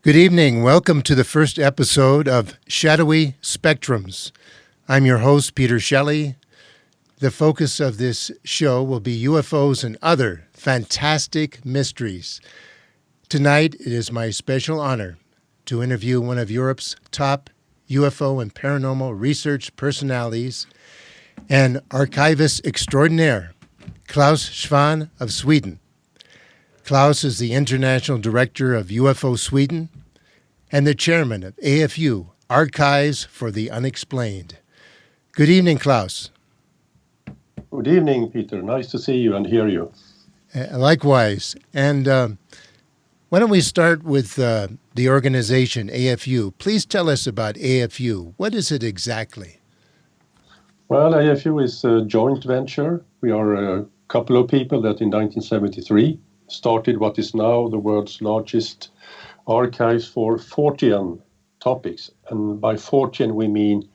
Good evening. Welcome to the first episode of Shadowy Spectrums. I'm your host, Peter Shelley. The focus of this show will be UFOs and other fantastic mysteries. Tonight, it is my special honor to interview one of Europe's top UFO and paranormal research personalities and archivist extraordinaire, Clas Svahn of Sweden. Clas is the International Director of UFO-Sweden and the Chairman of AFU, Archives for the Unexplained. Good evening, Clas. Good evening, Peter. Nice to see you and hear you. Likewise. And why don't we start with the organization, AFU. Please tell us about AFU. What is it exactly? Well, AFU is a joint venture. We are a couple of people that in 1973 started what is now the world's largest archives for Fortean topics. And by Fortean, we mean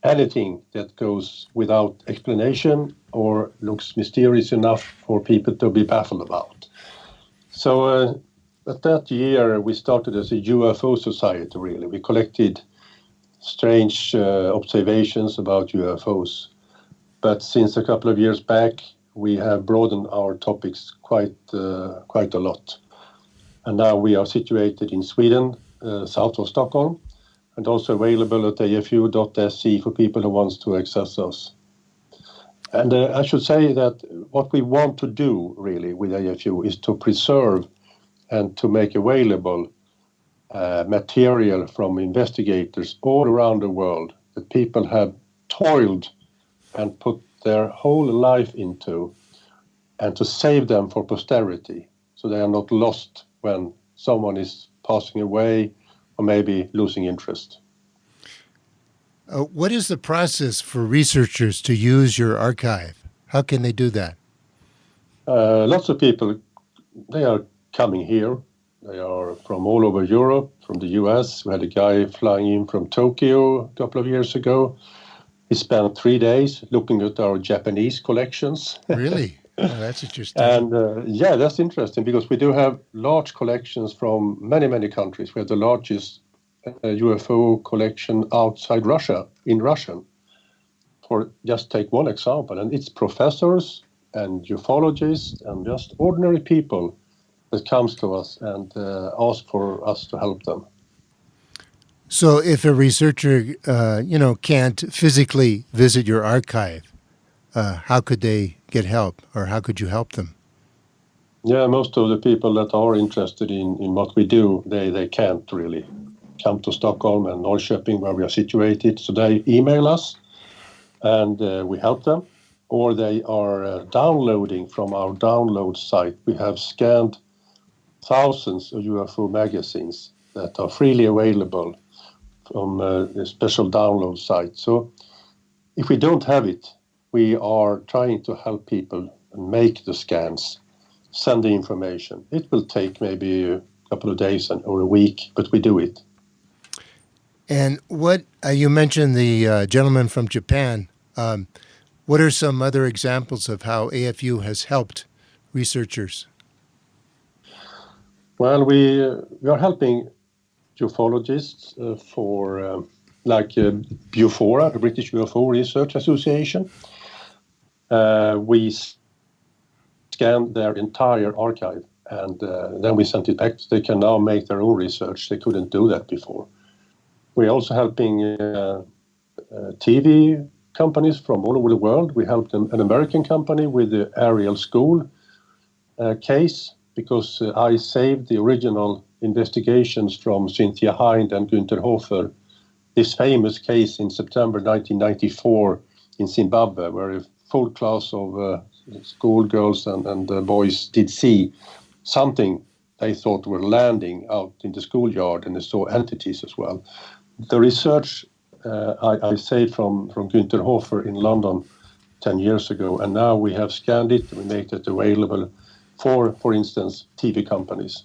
anything that goes without explanation or looks mysterious enough for people to be baffled about. So at that year, we started as a UFO society, really. We collected strange observations about UFOs. But since a couple of years back, we have broadened our topics quite a lot. And now we are situated in Sweden, south of Stockholm, and also available at afu.se for people who want to access us. And I should say that what we want to do, really, with AFU is to preserve and to make available material from investigators all around the world that people have toiled and put their whole life into, and to save them for posterity so they are not lost when someone is passing away or maybe losing interest. What is the process for researchers to use your archive? How can they do that? Lots of people, they are coming here. They are from all over Europe, from the US. We had a guy flying in from Tokyo a couple of years ago. He spent 3 days looking at our Japanese collections. Really? Oh, that's interesting. And yeah, that's interesting because we do have large collections from many, many countries. We have the largest UFO collection outside Russia, in Russian. For just take one example, and it's professors and ufologists and just ordinary people that comes to us and ask for us to help them. So if a researcher, can't physically visit your archive, how could they get help, or how could you help them? Yeah, most of the people that are interested in what we do, they can't really come to Stockholm and Norrköping where we are situated. So they email us and we help them, or they are downloading from our download site. We have scanned thousands of UFO magazines that are freely available from a special download site. So if we don't have it, we are trying to help people make the scans, send the information. It will take maybe a couple of days or a week, but we do it. And what you mentioned the gentleman from Japan. What are some other examples of how AFU has helped researchers? Well, we are helping ufologists for BUFORA, the British UFO Research Association. We scanned their entire archive and then we sent it back. They can now make their own research. They couldn't do that before. We're also helping TV companies from all over the world. We helped an American company with the Ariel School case because I saved the original investigations from Cynthia Hind and Günther Hofer, this famous case in September 1994 in Zimbabwe, where a full class of schoolgirls and boys did see something they thought were landing out in the schoolyard, and they saw entities as well. The research I saved from Günther Hofer in London 10 years ago, and now we have scanned it and we make it available for instance, TV companies.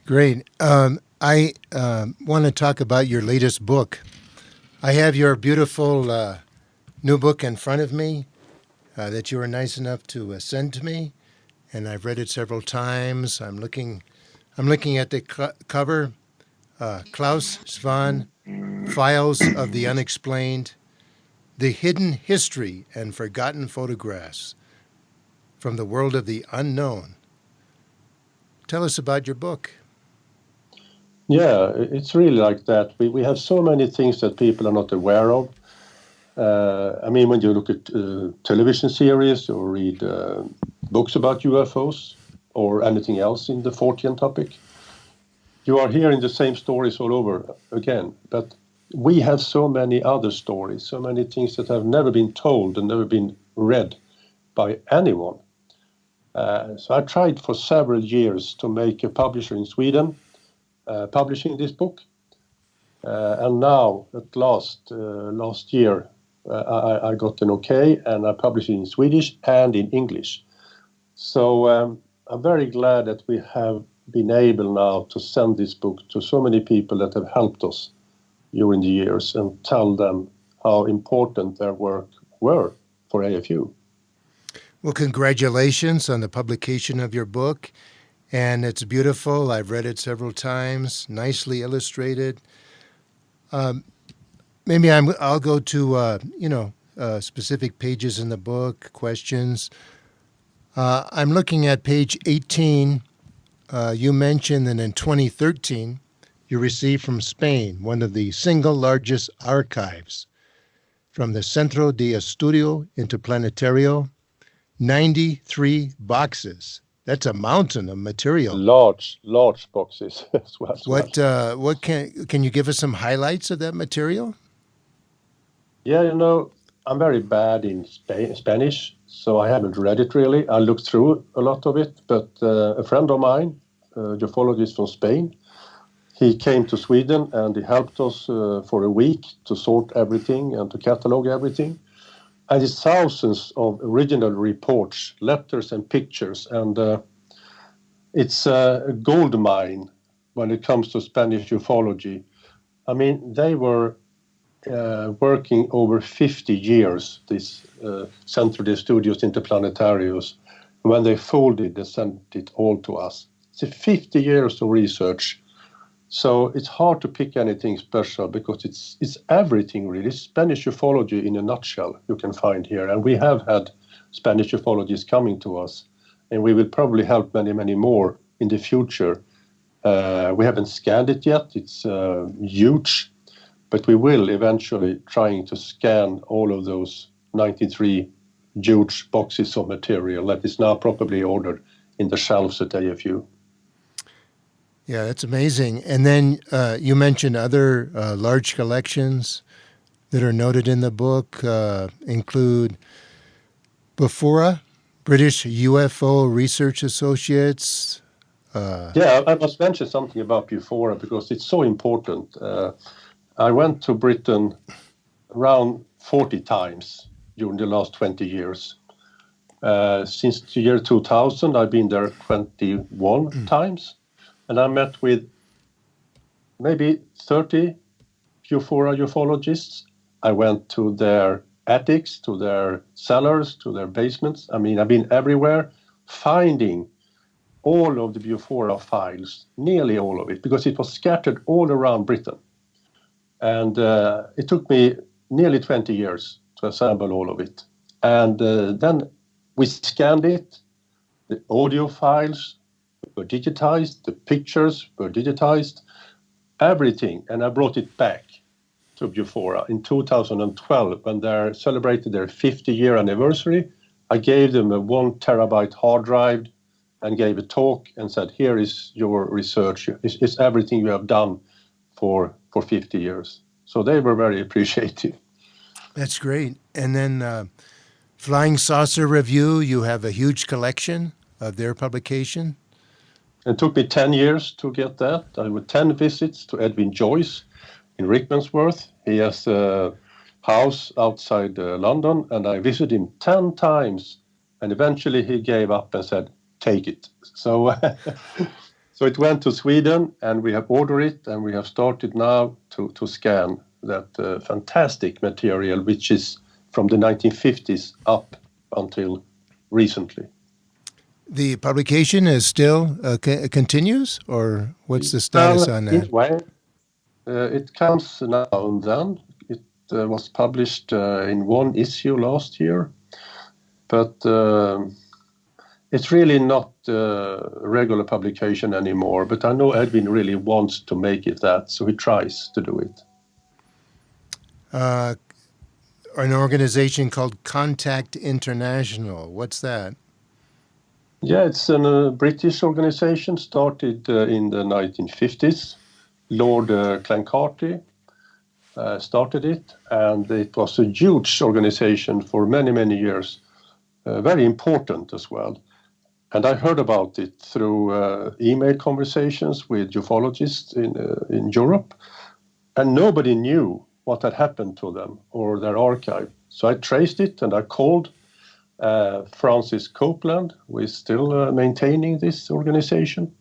Great. I want to talk about your latest book. I have your beautiful new book in front of me that you were nice enough to send to me, and I've read it several times. I'm looking I'm looking at the cover, Clas Svahn, Files of the Unexplained, The Hidden History and Forgotten Photographs from the World of the Unknown. Tell us about your book. Yeah, it's really like that. We have so many things that people are not aware of. I mean, when you look at television series or read books about UFOs or anything else in the Fortean topic, you are hearing the same stories all over again. But we have so many other stories, so many things that have never been told and never been read by anyone. So I tried for several years to make a publisher in Sweden publishing this book. And now, at last year, I got an okay, and I published it in Swedish and in English. So I'm very glad that we have been able now to send this book to so many people that have helped us during the years and tell them how important their work were for AFU. Well, congratulations on the publication of your book. And it's beautiful. I've read it several times, nicely illustrated. Maybe I'll go to, specific pages in the book, questions. I'm looking at page 18. You mentioned that in 2013, you received from Spain one of the single largest archives from the Centro de Estudio Interplanetario, 93 boxes. That's a mountain of material. Large boxes as well. What can you give us some highlights of that material? Yeah, I'm very bad in Spanish, so I haven't read it really. I looked through a lot of it, but a friend of mine, a geologist from Spain, he came to Sweden and he helped us for a week to sort everything and to catalog everything. And it's thousands of original reports, letters and pictures, and it's a gold mine when it comes to Spanish ufology. I mean, they were working over 50 years, this Centro de Estudios Interplanetarios. When they folded, they sent it all to us. It's 50 years of research. So it's hard to pick anything special because it's everything really. It's Spanish ufology in a nutshell you can find here. And we have had Spanish ufologists coming to us, and we will probably help many, many more in the future. We haven't scanned it yet. It's huge, but we will eventually trying to scan all of those 93 huge boxes of material that is now probably ordered in the shelves at AFU. Yeah, that's amazing. And then you mentioned other large collections that are noted in the book include Bufora, British UFO Research Associates. Yeah, I must mention something about Bufora because it's so important. I went to Britain around 40 times during the last 20 years. Since the year 2000, I've been there 21 times. And I met with maybe 30 Bufora ufologists. I went to their attics, to their cellars, to their basements. I mean, I've been everywhere finding all of the Bufora files, nearly all of it, because it was scattered all around Britain. And it took me nearly 20 years to assemble all of it. And then we scanned it, the audio files were digitized, the pictures were digitized, everything. And I brought it back to Bufora in 2012 when they celebrated their 50-year anniversary. I gave them a 1 terabyte hard drive and gave a talk and said, here is your research. It's everything you have done for 50 years. So they were very appreciative. That's great. And then Flying Saucer Review, you have a huge collection of their publication. It took me 10 years to get that. I had 10 visits to Edwin Joyce in Rickmansworth. He has a house outside London, and I visited him 10 times. And eventually he gave up and said, take it. So, so it went to Sweden, and we have ordered it, and we have started now to scan that fantastic material, which is from the 1950s up until recently. The publication is still continues, or what's the status on that? Well, it comes now and then. It was published in one issue last year, but it's really not a regular publication anymore. But I know Edwin really wants to make it that, so he tries to do it. An organization called Contact International. What's that? Yeah, it's a British organization started in the 1950s. Lord Clancarty started it, and it was a huge organization for many, many years, very important as well. And I heard about it through email conversations with ufologists in Europe, and nobody knew what had happened to them or their archive. So I traced it, and I called Frances Copeland, who is still maintaining this organization,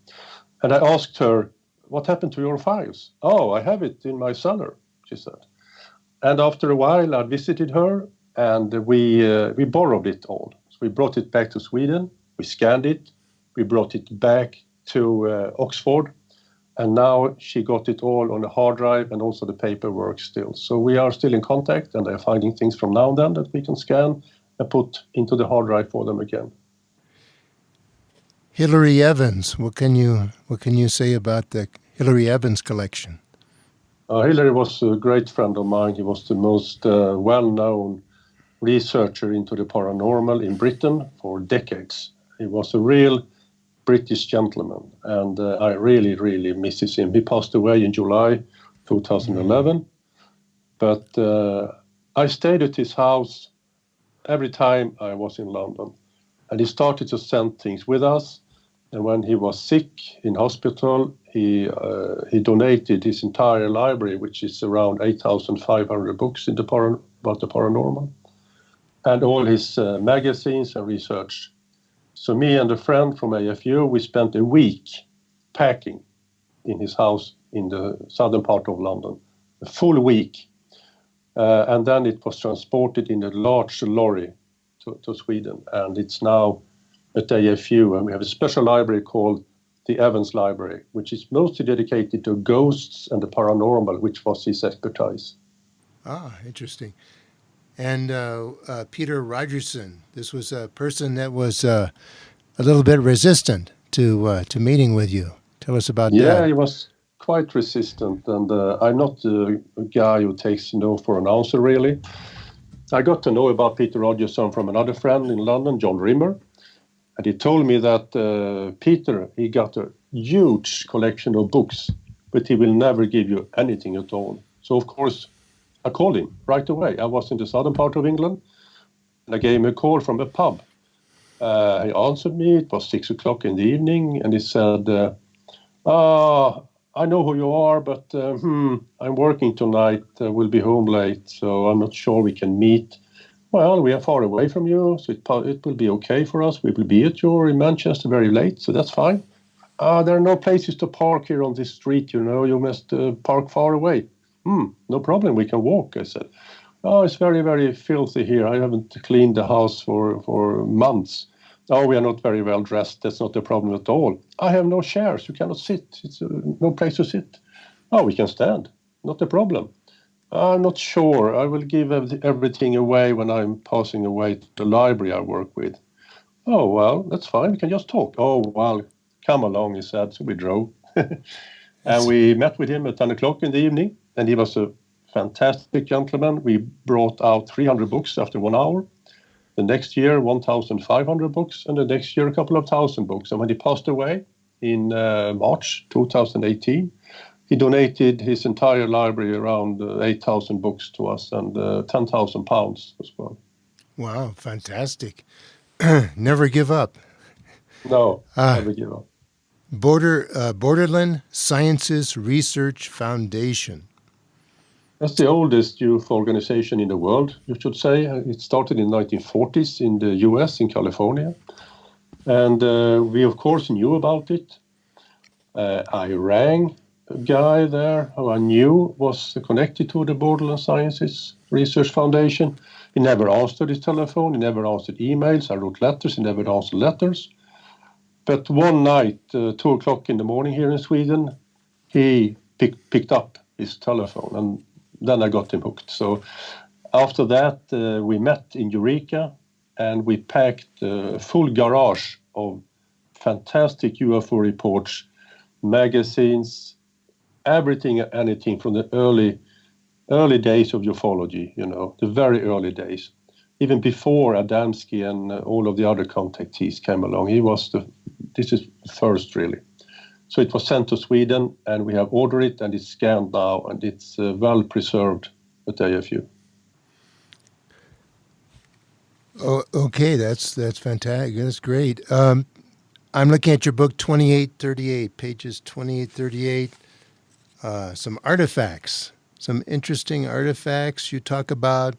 and I asked her, what happened to your files? Oh, I have it in my cellar, she said. And after a while, I visited her, and we borrowed it all. So we brought it back to Sweden, we scanned it, we brought it back to Oxford, and now she got it all on a hard drive and also the paperwork still. So we are still in contact, and they're finding things from now and then that we can scan and put into the hard drive for them again. Hilary Evans, what can you say about the Hilary Evans collection? Hilary was a great friend of mine. He was the most well-known researcher into the paranormal in Britain for decades. He was a real British gentleman, and I really, really misses him. He passed away in July 2011, but I stayed at his house every time I was in London, and he started to send things with us. And when he was sick in hospital, he donated his entire library, which is around 8,500 books about the paranormal, and all his magazines and research. So me and a friend from AFU, we spent a week packing in his house in the southern part of London, a full week. And then it was transported in a large lorry to Sweden. And it's now at AFU, and we have a special library called the Evans Library, which is mostly dedicated to ghosts and the paranormal, which was his expertise. Ah, interesting. And Peter Rogerson, this was a person that was a little bit resistant to meeting with you. Tell us about that. Yeah, he was quite resistant, and I'm not a guy who takes no for an answer, really. I got to know about Peter Rogerson from another friend in London, John Rimmer, and he told me that Peter, he got a huge collection of books, but he will never give you anything at all. So, of course, I called him right away. I was in the southern part of England, and I gave him a call from a pub. He answered me. It was 6 o'clock in the evening, and he said, I know who you are, but I'm working tonight. We'll be home late, so I'm not sure we can meet. Well, we are far away from you, so it will be okay for us. We will be at you in Manchester very late, so that's fine. There are no places to park here on this street, you must park far away. No problem, we can walk, I said. Oh, it's very, very filthy here. I haven't cleaned the house for months. Oh, we are not very well dressed. That's not a problem at all. I have no chairs. You cannot sit. It's no place to sit. Oh, we can stand. Not a problem. I'm not sure. I will give everything away when I'm passing away to the library I work with. Oh, well, that's fine. We can just talk. Oh, well, come along, he said. So we drove. And we met with him at 10 o'clock in the evening. And he was a fantastic gentleman. We brought out 300 books after 1 hour. The next year, 1,500 books. And the next year, a couple of thousand books. And when he passed away in March 2018, he donated his entire library, around 8,000 books to us, and £10,000 as well. Wow, fantastic. Never give up. No, never give up. Borderland Sciences Research Foundation. That's the oldest youth organization in the world, you should say. It started in the 1940s in the US, in California. And we, of course, knew about it. I rang a guy there who I knew was connected to the Borderland Sciences Research Foundation. He never answered his telephone. He never answered emails. I wrote letters. He never answered letters. But one night, 2:00 in the morning here in Sweden, he picked up his telephone, and then I got him hooked. So after that, we met in Eureka, and we packed a full garage of fantastic UFO reports, magazines, everything, anything from the early days of ufology, the very early days. Even before Adamski and all of the other contactees came along, this is the first really. So it was sent to Sweden, and we have ordered it, and it's scanned now, and it's well preserved at AFU. Oh, okay, that's fantastic. That's great. I'm looking at your book, 2838, pages 2838. Some artifacts, some interesting artifacts. You talk about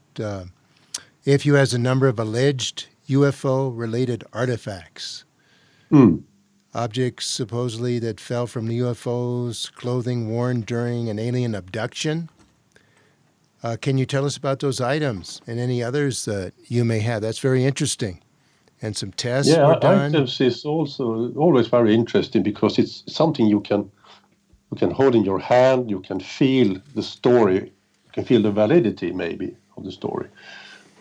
AFU has a number of alleged UFO-related artifacts. Objects supposedly that fell from the UFOs, clothing worn during an alien abduction. Can you tell us about those items and any others that you may have? That's very interesting. And some tests were done. Items is also always very interesting because it's something you can hold in your hand. You can feel the story. You can feel the validity, maybe, of the story.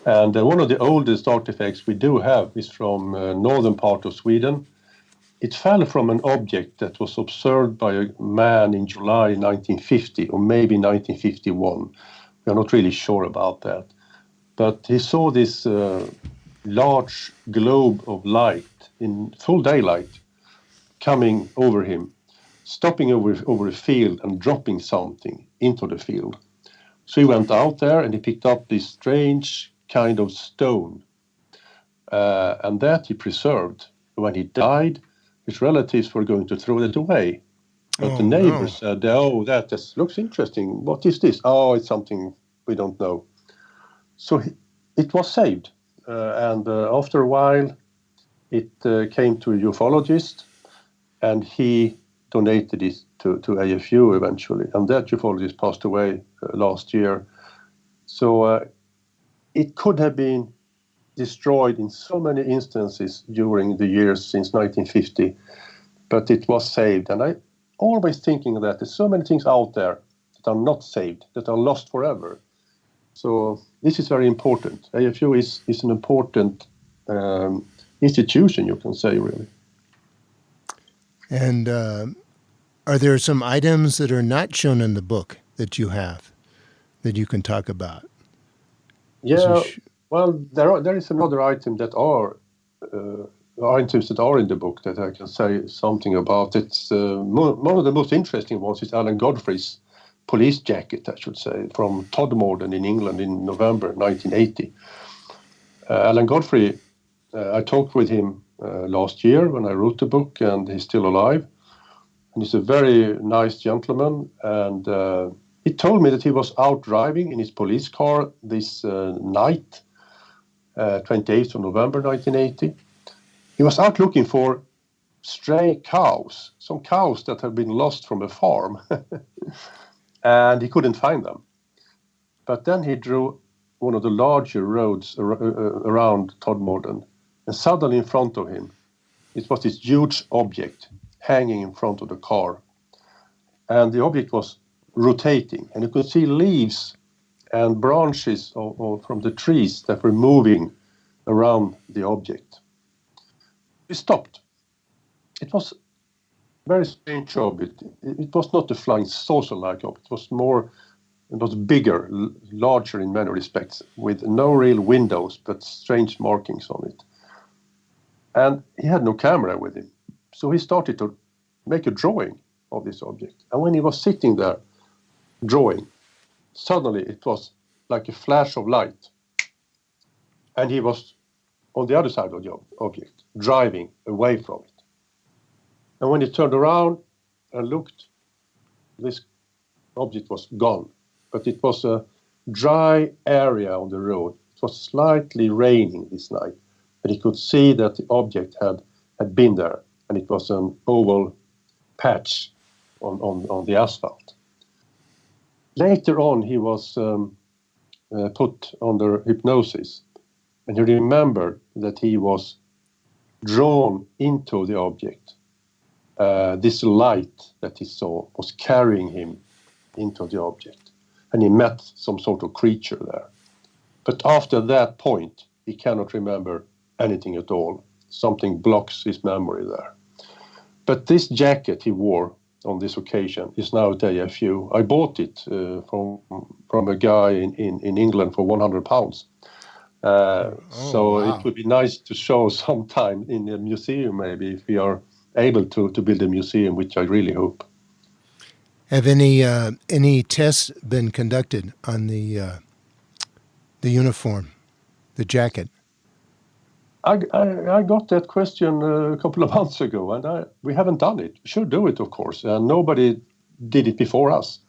And one of the oldest artifacts we do have is from northern part of Sweden. It fell from an object that was observed by a man in July 1950 or maybe 1951. We are not really sure about that. But he saw this large globe of light in full daylight coming over him, stopping over a field and dropping something into the field. So he went out there and he picked up this strange kind of stone. And that he preserved. When he died, his relatives were going to throw it away. But the neighbors said, "Oh, that just looks interesting. What is this?" "Oh, it's something we don't know." So it was saved. And after a while, it came to a ufologist, and he donated it to AFU eventually. And that ufologist passed away last year. So it could have been destroyed in so many instances during the years since 1950, but it was saved. And I always thinking that there's so many things out there that are not saved, that are lost forever. So this is very important. AFU is an important institution, you can say, really. And are there some items that are not shown in the book that you have that you can talk about? Yeah, well, there is another item that are items that are in the book that I can say something about. It's one of the most interesting ones is Alan Godfrey's police jacket, I should say, from Todmorden in England in November 1980. Alan Godfrey, I talked with him last year when I wrote the book, and he's still alive. And he's a very nice gentleman, and he told me that he was out driving in his police car this night, 28th of November 1980. He was out looking for stray cows, some cows that had been lost from a farm, and he couldn't find them. But then he drew one of the larger roads around Todmorden, and suddenly in front of him, it was this huge object hanging in front of the car. And the object was rotating, and you could see leaves and branches from the trees that were moving around the object. We stopped. It was a very strange object. It was not a flying saucer-like object. It was bigger, larger in many respects, with no real windows, but strange markings on it. And he had no camera with him. So he started to make a drawing of this object. And when he was sitting there drawing, suddenly it was like a flash of light. And he was on the other side of the object, driving away from it. And when he turned around and looked, this object was gone. But it was a dry area on the road. It was slightly raining this night. But he could see that the object had been there. And it was an oval patch on the asphalt. Later on, he was put under hypnosis. And he remembered that he was drawn into the object. This light that he saw was carrying him into the object, and he met some sort of creature there. But after that point, he cannot remember anything at all. Something blocks his memory there. But this jacket he wore on this occasion is now AFU. I bought it from a guy in England for £100. So wow. it would be nice to show sometime in a museum, maybe, if we are able to build a museum, which I really hope. Have any tests been conducted on the uniform, the jacket? I got that question a couple of months ago, and we haven't done it. We should do it, of course, and nobody did it before us.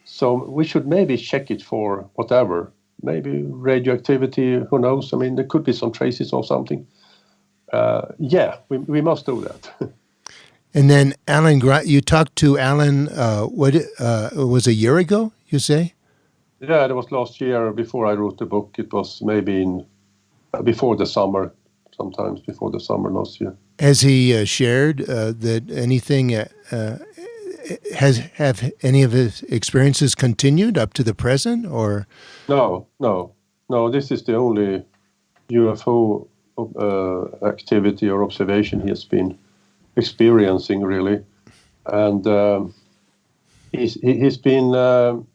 So we should maybe check it for whatever, maybe radioactivity, who knows? I mean, there could be some traces or something. Yeah, we must do that. And then Alan, you talked to Alan, it was a year ago, you say? Yeah, it was last year before I wrote the book. It was maybe before the summer, sometimes before the summer last year. Has he shared that anything, have any of his experiences continued up to the present, or? No, this is the only UFO activity or observation he has been experiencing, really. And he's been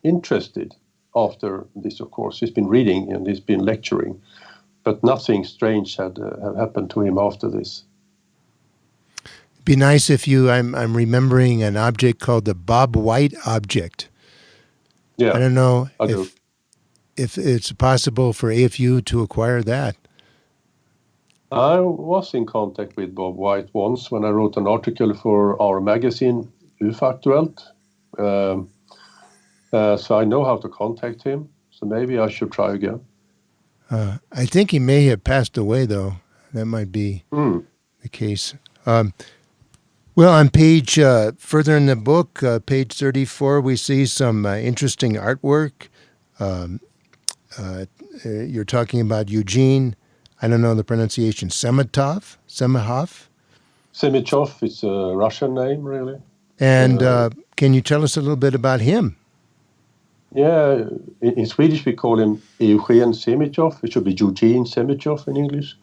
interested after this, of course. He's been reading and he's been lecturing, but nothing strange had happened to him after this. It'd be nice if I'm remembering an object called the Bob White object. Yeah, I don't know if it's possible for AFU to acquire that. I was in contact with Bob White once when I wrote an article for our magazine, UFO-Aktuellt. So I know how to contact him. So maybe I should try again. I think he may have passed away, though. That might be the case. Well, on page further in the book, page 34, we see some interesting artwork. You're talking about Eugene. I don't know the pronunciation. Semihov. Semichov is a Russian name, really. And can you tell us a little bit about him? Yeah, in Swedish we call him Eugen Semichov. It should be Eugene Semichov in English.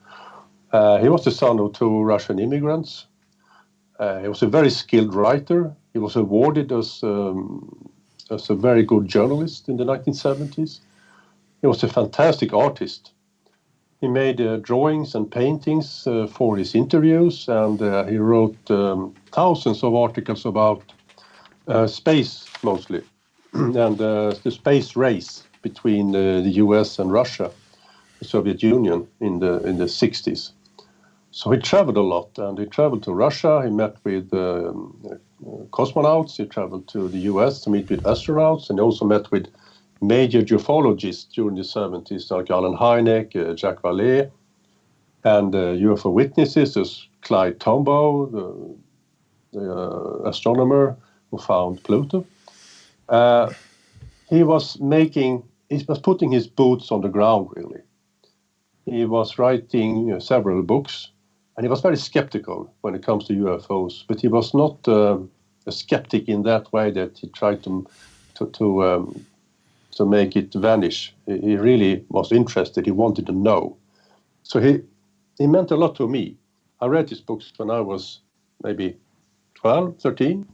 He was the son of two Russian immigrants. He was a very skilled writer. He was awarded as a very good journalist in the 1970s. He was a fantastic artist. He made drawings and paintings for his interviews, and he wrote thousands of articles about space, mostly, and the space race between the US and Russia, the Soviet Union, in the 60s. So he traveled a lot, and he traveled to Russia. He met with cosmonauts. He traveled to the US to meet with astronauts, and he also met with major ufologists during the 70s, like Alan Hynek, Jacques Vallée, and UFO witnesses, as Clyde Tombaugh, the astronomer who found Pluto. He was putting his boots on the ground, really. He was writing several books, and he was very skeptical when it comes to UFOs, but he was not a skeptic in that way that he tried to make it vanish. He really was interested. He wanted to know. So he meant a lot to me. I read his books when I was maybe 12, 13,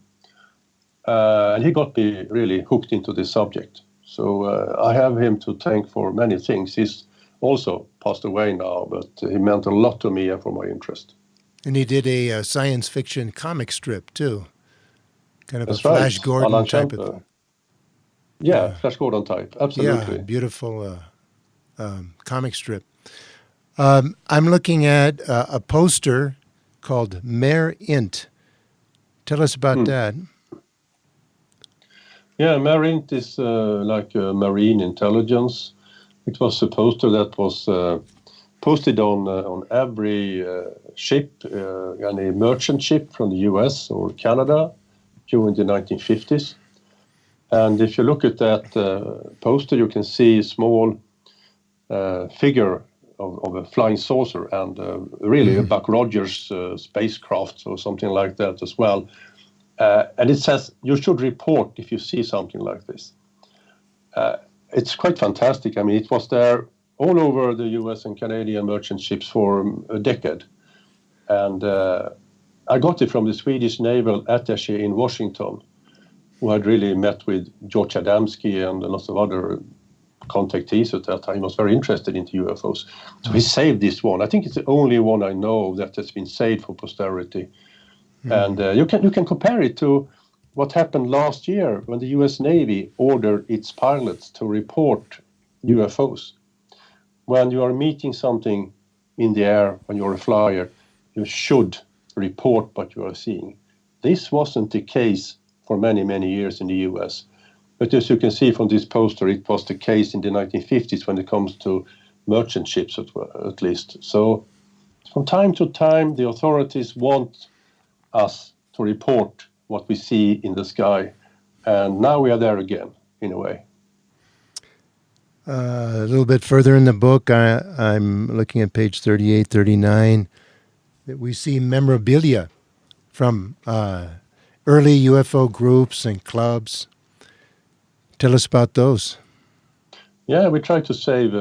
and he got me really hooked into this subject. So I have him to thank for many things. He's also passed away now, but he meant a lot to me and for my interest. And he did a science fiction comic strip, too. Kind of That's a Flash right. Gordon Alan type Champ, of... Yeah, Flash Gordon type, absolutely. Yeah, beautiful comic strip. I'm looking at a poster called Mare Int. Tell us about that. Yeah, Mare Int is like marine intelligence. It was a poster that was posted on every ship, any merchant ship from the US or Canada during the 1950s. And if you look at that poster, you can see a small figure of a flying saucer, and really a Buck Rogers spacecraft or something like that as well. And it says you should report if you see something like this. It's quite fantastic. I mean, it was there all over the US and Canadian merchant ships for a decade. And I got it from the Swedish naval attaché in Washington, who had really met with George Adamski and lots of other contactees at that time. He was very interested into UFOs. So he saved this one. I think it's the only one I know that has been saved for posterity. And you can compare it to what happened last year when the US Navy ordered its pilots to report UFOs. When you are meeting something in the air, when you're a flyer, you should report what you are seeing. This wasn't the case for many, many years in the US. But as you can see from this poster, it was the case in the 1950s when it comes to merchant ships at least. So from time to time, the authorities want us to report what we see in the sky. And now we are there again, in a way. A little bit further in the book, I'm looking at page 38, 39, that we see memorabilia from early UFO groups and clubs. Tell us about those. Yeah, we try to save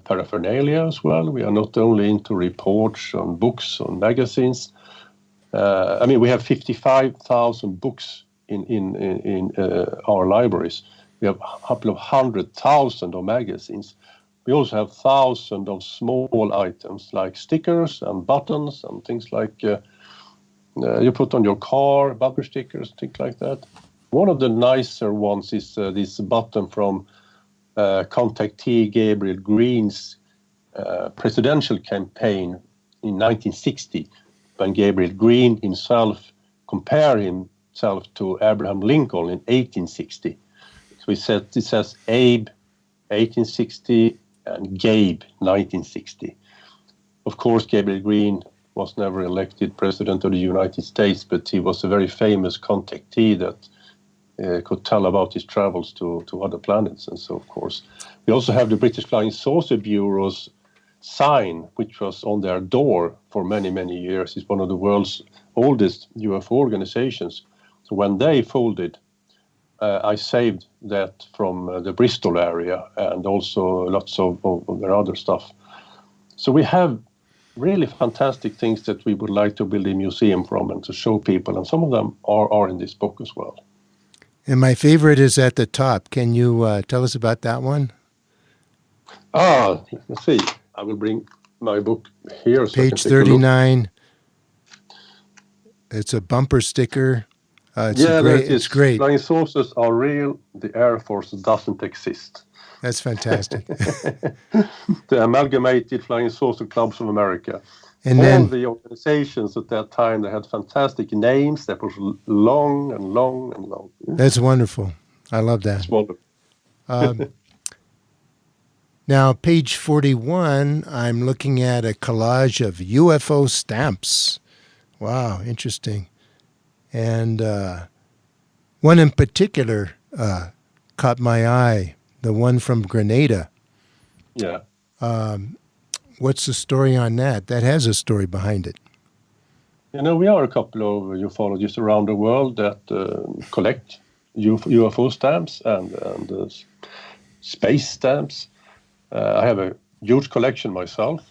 paraphernalia as well. We are not only into reports on books, on magazines. I mean, we have 55,000 books in our libraries. We have a couple of 100,000 of magazines. We also have thousands of small items like stickers and buttons and things like you put on your car, bumper stickers, things like that. One of the nicer ones is this button from contactee Gabriel Green's presidential campaign in 1960, when Gabriel Green himself compared himself to Abraham Lincoln in 1860. So it says Abe 1860 and Gabe 1960. Of course, Gabriel Green was never elected president of the United States, but he was a very famous contactee that could tell about his travels to other planets and so forth. We also have the British Flying Saucer Bureau's sign, which was on their door for many, many years. It's one of the world's oldest UFO organizations. So when they folded, I saved that from the Bristol area and also lots of their other stuff. So we have really fantastic things that we would like to build a museum from and to show people, and some of them are in this book as well. And my favorite is at the top. Can you tell us about that one? Let's see. I will bring my book here. So Page 39. It's a bumper sticker. It's great. Flying saucers are real. The Air Force doesn't exist. That's fantastic. The Amalgamated Flying Saucer Clubs of America. And all then the organizations at that time, they had fantastic names that was long and long and long. That's wonderful. I love that. It's wonderful. Now, page 41, I'm looking at a collage of UFO stamps. Wow, interesting. And one in particular caught my eye, the one from Grenada. Yeah. What's the story on that? That has a story behind it. You know, we are a couple of ufologists around the world that collect UFO stamps and space stamps. I have a huge collection myself.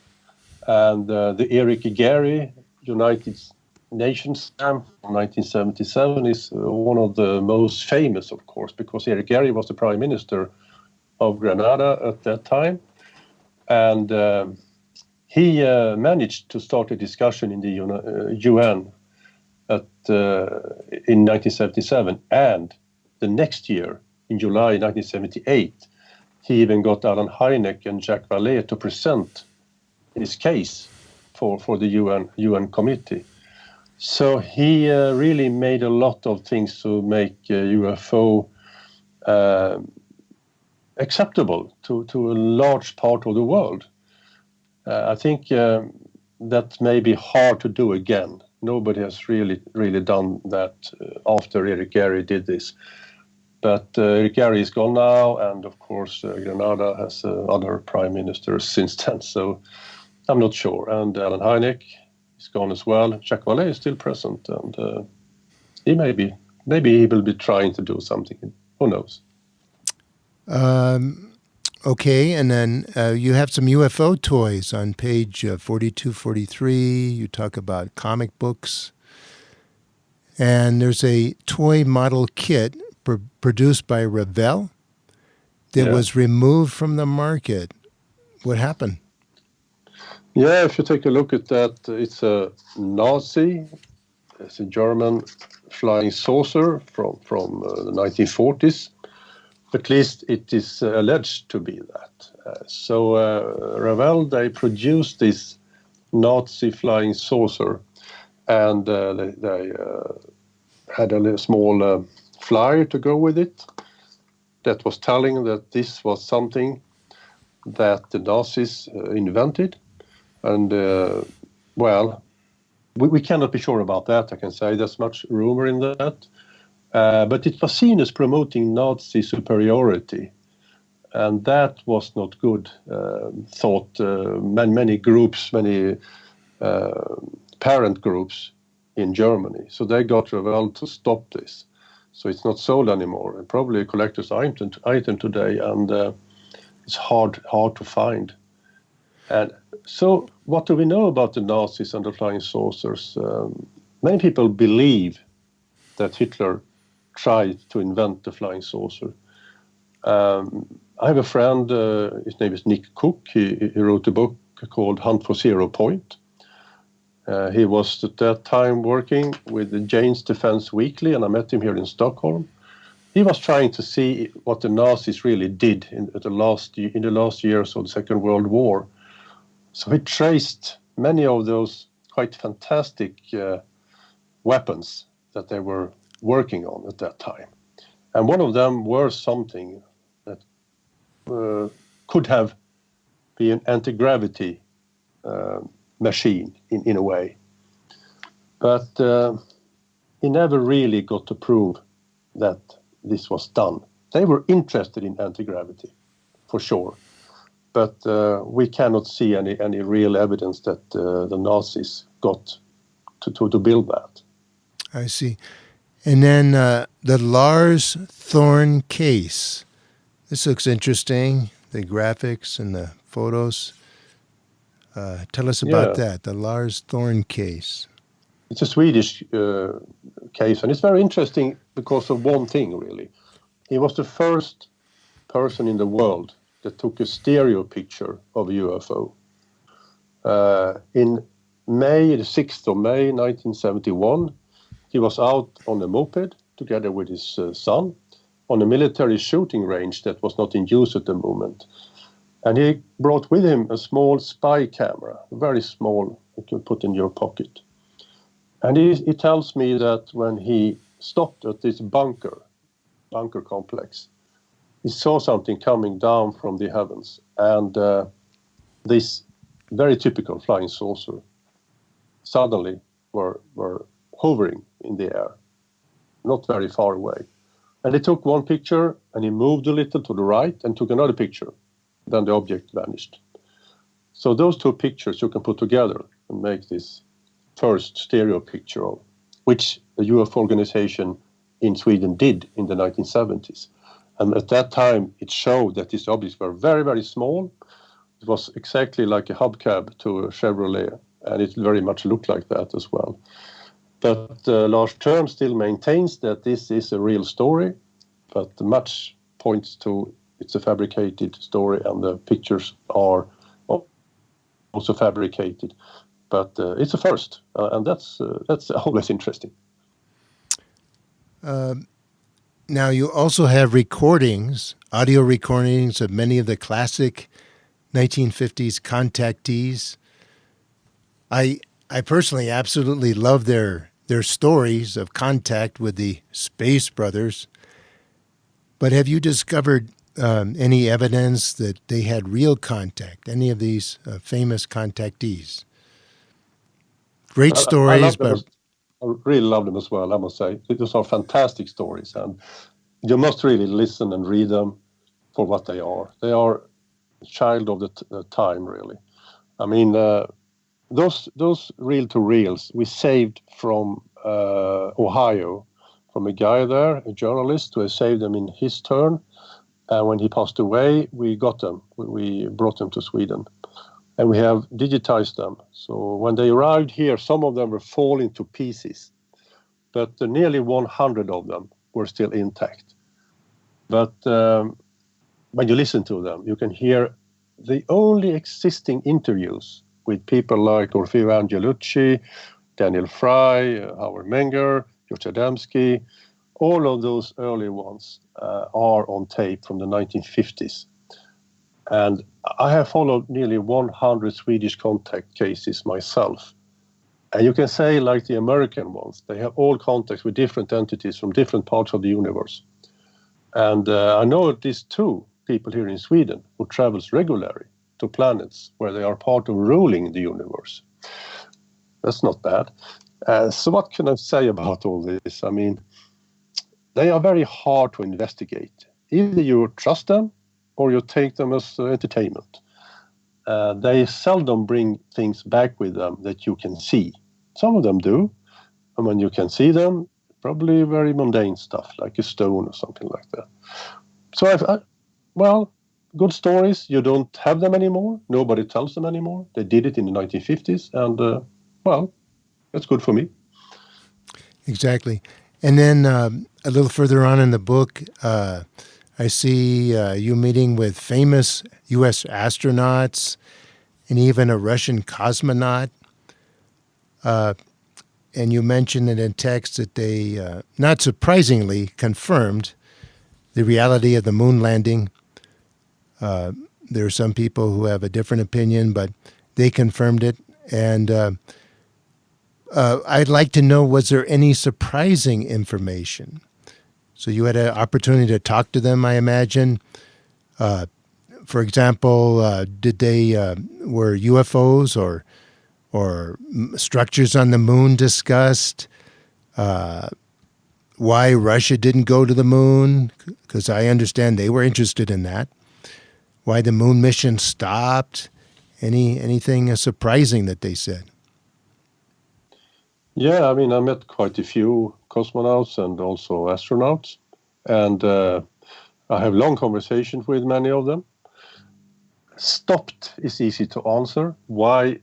And the Eric Gary United Nations stamp from 1977 is one of the most famous, of course, because Eric Gary was the prime minister of Grenada at that time. And he managed to start a discussion in the UN in 1977. And the next year, in July 1978, he even got Alan Hynek and Jacques Vallée to present his case for the UN committee. So he really made a lot of things to make UFO acceptable to a large part of the world. I think that may be hard to do again. Nobody has really done that after Eric Gary did this. But Eric Gary is gone now, and of course Grenada has other prime ministers since then. So I'm not sure. And Alan Hynek is gone as well. Jacques Vallée is still present, and maybe he will be trying to do something. Who knows? Okay, and then you have some UFO toys on page 42, 43. You talk about comic books. And there's a toy model kit produced by Revell that was removed from the market. What happened? Yeah, if you take a look at that, it's a Nazi. It's a German flying saucer from the 1940s. At least it is alleged to be that. So Revell, they produced this Nazi flying saucer, and they had a small flyer to go with it that was telling that this was something that the Nazis invented. And, we cannot be sure about that, I can say. There's much rumor in that. But it was seen as promoting Nazi superiority. And that was not good, thought many groups, many parent groups in Germany. So they got Revell to stop this. So it's not sold anymore. And probably a collector's item today, and it's hard to find. And so what do we know about the Nazis and the flying saucers? Many people believe that Hitler tried to invent the flying saucer. I have a friend, his name is Nick Cook. He wrote a book called Hunt for Zero Point. He was at that time working with the Jane's Defense Weekly, and I met him here in Stockholm. He was trying to see what the Nazis really did in the last years of the Second World War. So he traced many of those quite fantastic weapons that they were working on at that time. And one of them were something that could have been an anti-gravity machine in a way. But he never really got to prove that this was done. They were interested in anti-gravity, for sure. But we cannot see any real evidence that the Nazis got to build that. I see. And then the Lars Thorne case. This looks interesting, the graphics and the photos. Tell us about that, the Lars Thorne case. It's a Swedish case, and it's very interesting because of one thing, really. He was the first person in the world that took a stereo picture of a UFO. In the 6th of May, 1971, he was out on a moped together with his son on a military shooting range that was not in use at the moment. And he brought with him a small spy camera, very small, you can put in your pocket. And he tells me that when he stopped at this bunker complex, he saw something coming down from the heavens, and this very typical flying saucer suddenly were hovering in the air, not very far away. And he took one picture, and he moved a little to the right and took another picture. Then the object vanished. So those two pictures you can put together and make this first stereo picture of, which the UFO organization in Sweden did in the 1970s. And at that time, it showed that these objects were very, very small. It was exactly like a hubcab to a Chevrolet, and it very much looked like that as well. But Lars Thorne still maintains that this is a real story, but much points to it's a fabricated story, and the pictures are also fabricated. But it's a first, and that's always interesting. Now, you also have recordings, audio recordings of many of the classic 1950s contactees. I personally absolutely love their stories of contact with the Space Brothers. But have you discovered any evidence that they had real contact, any of these famous contactees? Great stories, I really love them as well, I must say. Those are fantastic stories, and you must really listen and read them for what they are. They are a child of the time, really. I mean, those reel-to-reels we saved from Ohio, from a guy there, a journalist, who had saved them in his turn. And when he passed away, we got them. We brought them to Sweden. And we have digitized them. So when they arrived here, some of them were falling to pieces. But nearly 100 of them were still intact. But when you listen to them, you can hear the only existing interviews with people like Orfeo Angelucci, Daniel Fry, Howard Menger, George Adamski. All of those early ones are on tape from the 1950s. And I have followed nearly 100 Swedish contact cases myself. And you can say, like the American ones, they have all contacts with different entities from different parts of the universe. And I know at least 2 people here in Sweden who travels regularly to planets where they are part of ruling the universe. That's not bad. So what can I say about all this? I mean, they are very hard to investigate. Either you trust them or you take them as entertainment. They seldom bring things back with them that you can see. Some of them do. And when you can see them, probably very mundane stuff like a stone or something like that. So well, good stories. You don't have them anymore. Nobody tells them anymore. They did it in the 1950s. And, well, that's good for me. Exactly. And then a little further on in the book, I see you meeting with famous U.S. astronauts and even a Russian cosmonaut. And you mentioned in a text that they, not surprisingly, confirmed the reality of the moon landing. There are some people who have a different opinion, but they confirmed it. And I'd like to know, was there any surprising information? So you had an opportunity to talk to them, I imagine. For example, were UFOs or structures on the moon discussed? Why Russia didn't go to the moon? Because I understand they were interested in that. Why the moon mission stopped? Anything surprising that they said? Yeah, I mean, I met quite a few cosmonauts and also astronauts, and I have long conversations with many of them. Stopped is easy to answer. Why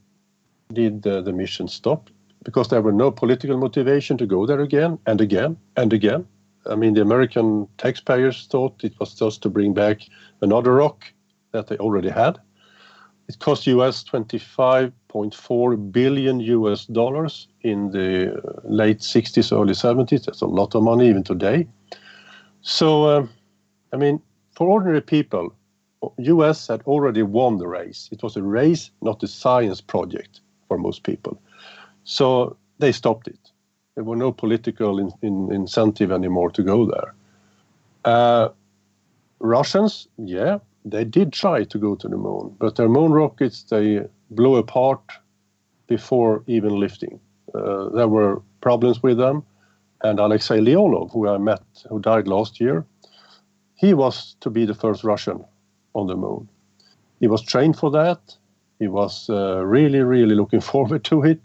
did the mission stop? Because there were no political motivation to go there again and again and again. I mean, the American taxpayers thought it was just to bring back another rock that they already had. It cost US $25.4 billion in the late 60s, early 70s. That's a lot of money even today. So, I mean, for ordinary people, US had already won the race. It was a race, not a science project for most people. So they stopped it. There were no political incentive anymore to go there. Russians, yeah, they did try to go to the moon, but their moon rockets, they blew apart before even lifting. There were problems with them. And Alexei Leonov, who I met, who died last year, he was to be the first Russian on the moon. He was trained for that. He was really, really looking forward to it.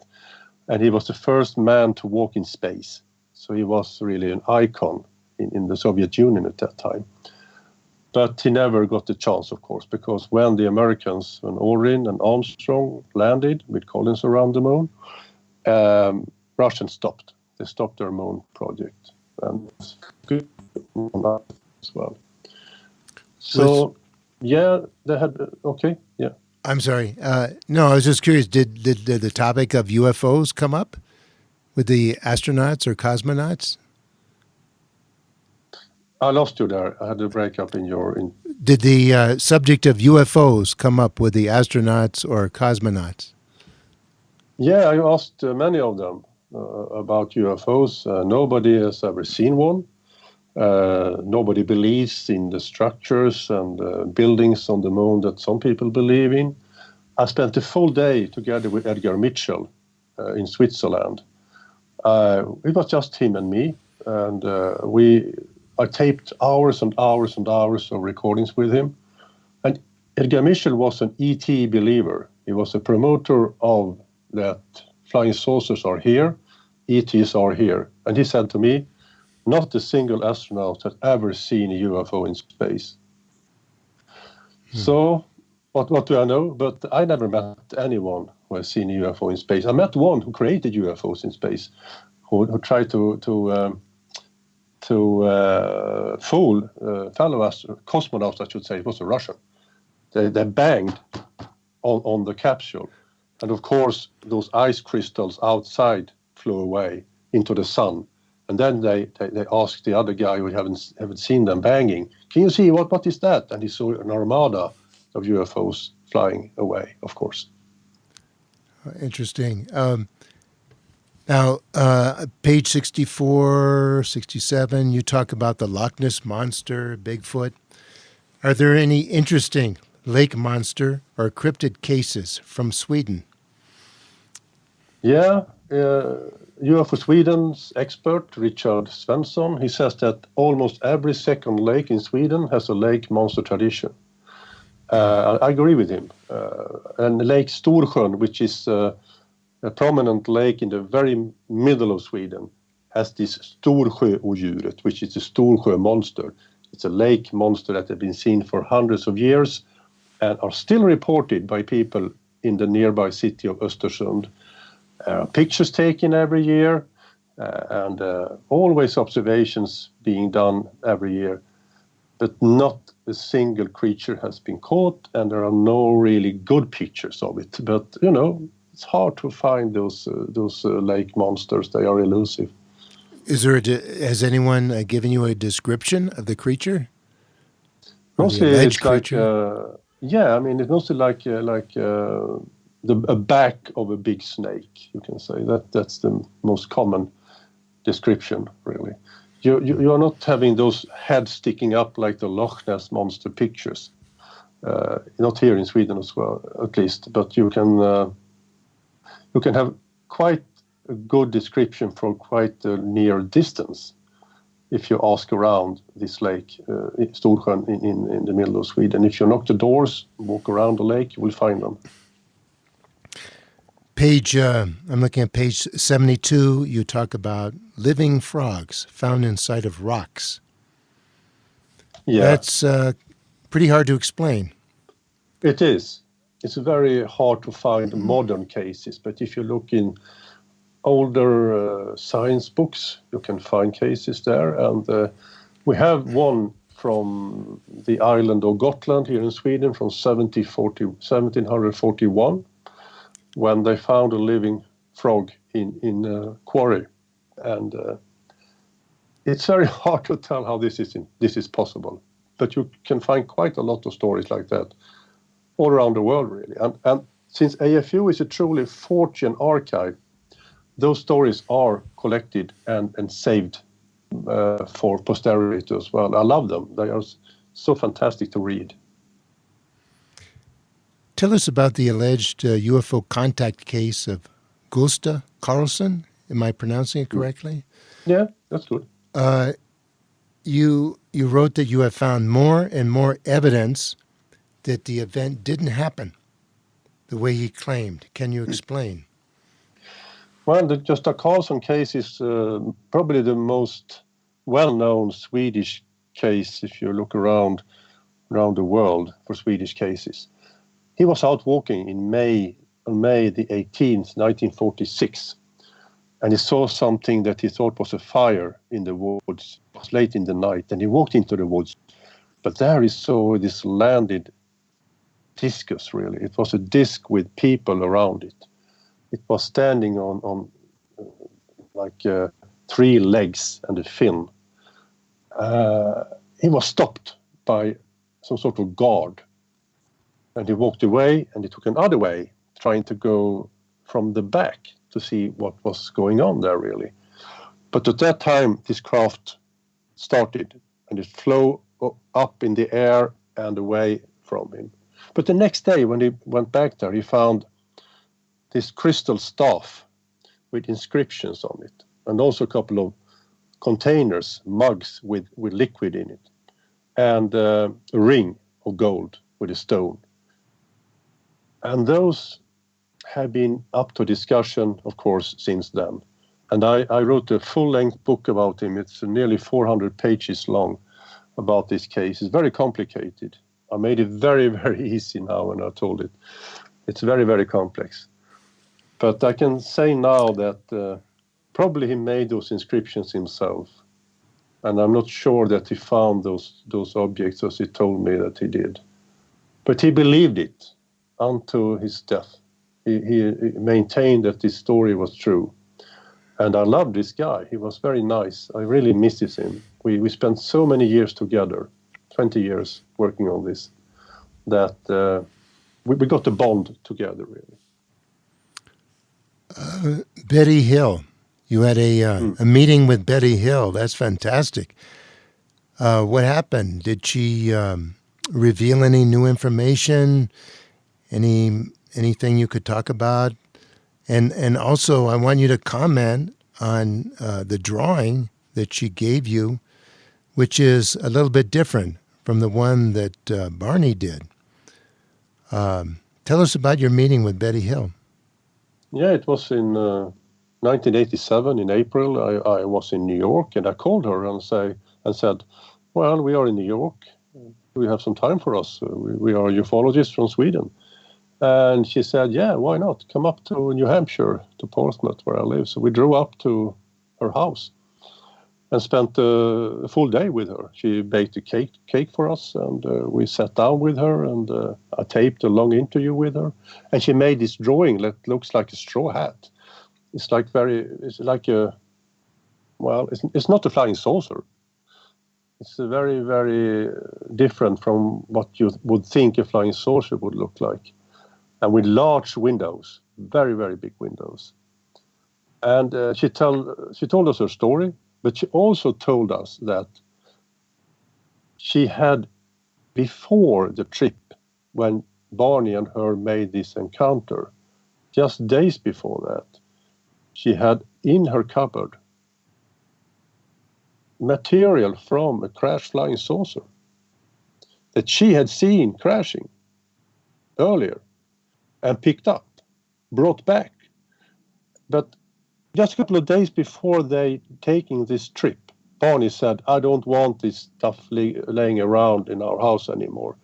And he was the first man to walk in space. So he was really an icon in the Soviet Union at that time. But he never got the chance, of course, because when the Americans, when Aldrin and Armstrong landed with Collins around the moon, Russians stopped. They stopped their moon project. And it's good as well. So, yeah, they had, okay, yeah. I'm sorry. No, I was just curious. Did the topic of UFOs come up with the astronauts or cosmonauts? I lost you there. I had a breakup in your... Did the subject of UFOs come up with the astronauts or cosmonauts? Yeah, I asked many of them about UFOs. Nobody has ever seen one. Nobody believes in the structures and buildings on the moon that some people believe in. I spent a full day together with Edgar Mitchell in Switzerland. It was just him and me, and I taped hours and hours and hours of recordings with him. And Edgar Mitchell was an ET believer. He was a promoter of that flying saucers are here, ETs are here. And he said to me, not a single astronaut had ever seen a UFO in space. So, what do I know? But I never met anyone who has seen a UFO in space. I met one who created UFOs in space, who tried to fool fellow cosmonauts, I should say. It was a Russian. They banged on the capsule. And of course, those ice crystals outside flew away into the sun. And then they asked the other guy who haven't seen them banging, can you see what is that? And he saw an armada of UFOs flying away, of course. Interesting. Now, page 64, 67, you talk about the Loch Ness Monster, Bigfoot. Are there any interesting lake monster or cryptid cases from Sweden? Yeah, UFO-Sweden's expert, Richard Svensson, he says that almost every second lake in Sweden has a lake monster tradition. I agree with him. And Lake Storsjön, which is a prominent lake in the very middle of Sweden, has this Storsjöodjuret, which is the Storsjö monster. It's a lake monster that has been seen for hundreds of years and are still reported by people in the nearby city of Östersund. Pictures taken every year and always observations being done every year. But not a single creature has been caught, and there are no really good pictures of it. But, it's hard to find those lake monsters. They are elusive. Has anyone given you a description of the creature? Mostly it's like, it's mostly like a back of a big snake, you can say. That's the most common description, really. You are not having those heads sticking up like the Loch Ness monster pictures. Not here in Sweden as well, at least. But you can have quite a good description from quite a near distance if you ask around this lake, Storsjön, in the middle of Sweden. If you knock the doors, walk around the lake, you will find them. I'm looking at page 72. You talk about living frogs found inside of rocks. Yeah. That's pretty hard to explain. It is. It's very hard to find modern cases, but if you look in older science books, you can find cases there. And we have one from the island of Gotland here in Sweden from 1741. When they found a living frog in a quarry. And it's very hard to tell how this is possible. But you can find quite a lot of stories like that all around the world, really. And since AFU is a truly fortune archive, those stories are collected and saved for posterity as well. I love them. They are so fantastic to read. Tell us about the alleged UFO contact case of Gusta Carlson. Am I pronouncing it correctly? Yeah, that's good. You wrote that you have found more and more evidence that the event didn't happen the way he claimed. Can you explain? Well, the Gusta Carlson case is probably the most well-known Swedish case if you look around the world for Swedish cases. He was out walking on May the 18th, 1946, and he saw something that he thought was a fire in the woods. It was late in the night, and he walked into the woods. But there he saw this landed discus, really. It was a disc with people around it. It was standing on three legs and a fin. He was stopped by some sort of guard. And he walked away, and he took another way, trying to go from the back to see what was going on there, really. But at that time, this craft started, and it flew up in the air and away from him. But the next day, when he went back there, he found this crystal staff with inscriptions on it, and also a couple of containers, mugs with liquid in it, and a ring of gold with a stone. And those have been up to discussion, of course, since then. And I wrote a full-length book about him. It's nearly 400 pages long about this case. It's very complicated. I made it very, very easy now when I told it. It's very, very complex. But I can say now that probably he made those inscriptions himself. And I'm not sure that he found those objects as he told me that he did. But he believed it unto his death. He maintained that this story was true. And I loved this guy. He was very nice. I really misses him. We spent so many years together, 20 years working on this, that we got a bond together, really. Betty Hill. You had a meeting with Betty Hill. That's fantastic. What happened? Did she reveal any new information? Anything you could talk about? And also, I want you to comment on the drawing that she gave you, which is a little bit different from the one that Barney did. Tell us about your meeting with Betty Hill. Yeah, it was in 1987 in April. I was in New York, and I called her and said, well, we are in New York. We have some time for us. We are ufologists from Sweden. And she said, yeah, why not? Come up to New Hampshire, to Portsmouth, where I live. So we drove up to her house and spent a full day with her. She baked a cake for us, and we sat down with her, and I taped a long interview with her. And she made this drawing that looks like a straw hat. It's not a flying saucer. It's a very, very different from what you would think a flying saucer would look like. And with large windows, very, very big windows. And she told us her story, but she also told us that she had, before the trip, when Barney and her made this encounter, just days before that, she had in her cupboard material from a crashed flying saucer that she had seen crashing earlier and picked up, brought back. But just a couple of days before they taking this trip, Barney said, I don't want this stuff laying around in our house anymore.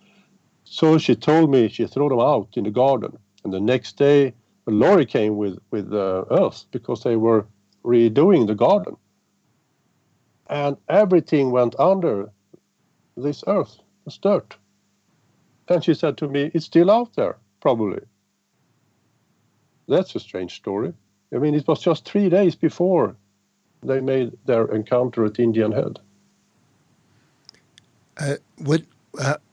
So she told me she threw them out in the garden. And the next day, a lorry came with earth because they were redoing the garden. And everything went under this earth, this dirt. And she said to me, it's still out there, probably. That's a strange story. I mean, it was just 3 days before they made their encounter at Indian Head.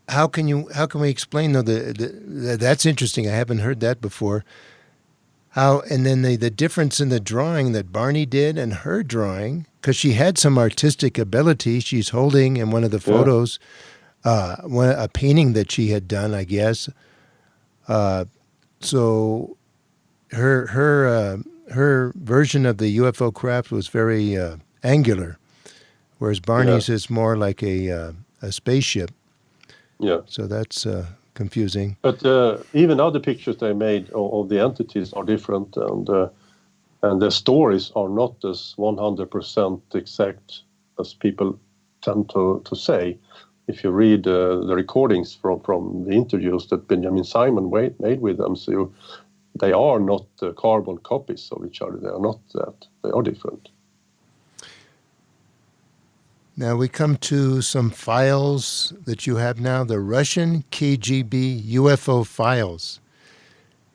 How can we explain though that's interesting? I haven't heard that before. And then the difference in the drawing that Barney did and her drawing, because she had some artistic ability. She's holding in one of the photos a painting that she had done, I guess. So her version of the UFO craft was very angular, whereas Barney's is more like a spaceship. Yeah. So that's confusing. But even other pictures they made of the entities are different, and their stories are not as 100% exact as people tend to say. If you read the recordings from the interviews that Benjamin Simon made with them, so they are not carbon copies of each other. They are not that. They are different. Now we come to some files that you have now, the Russian KGB UFO files.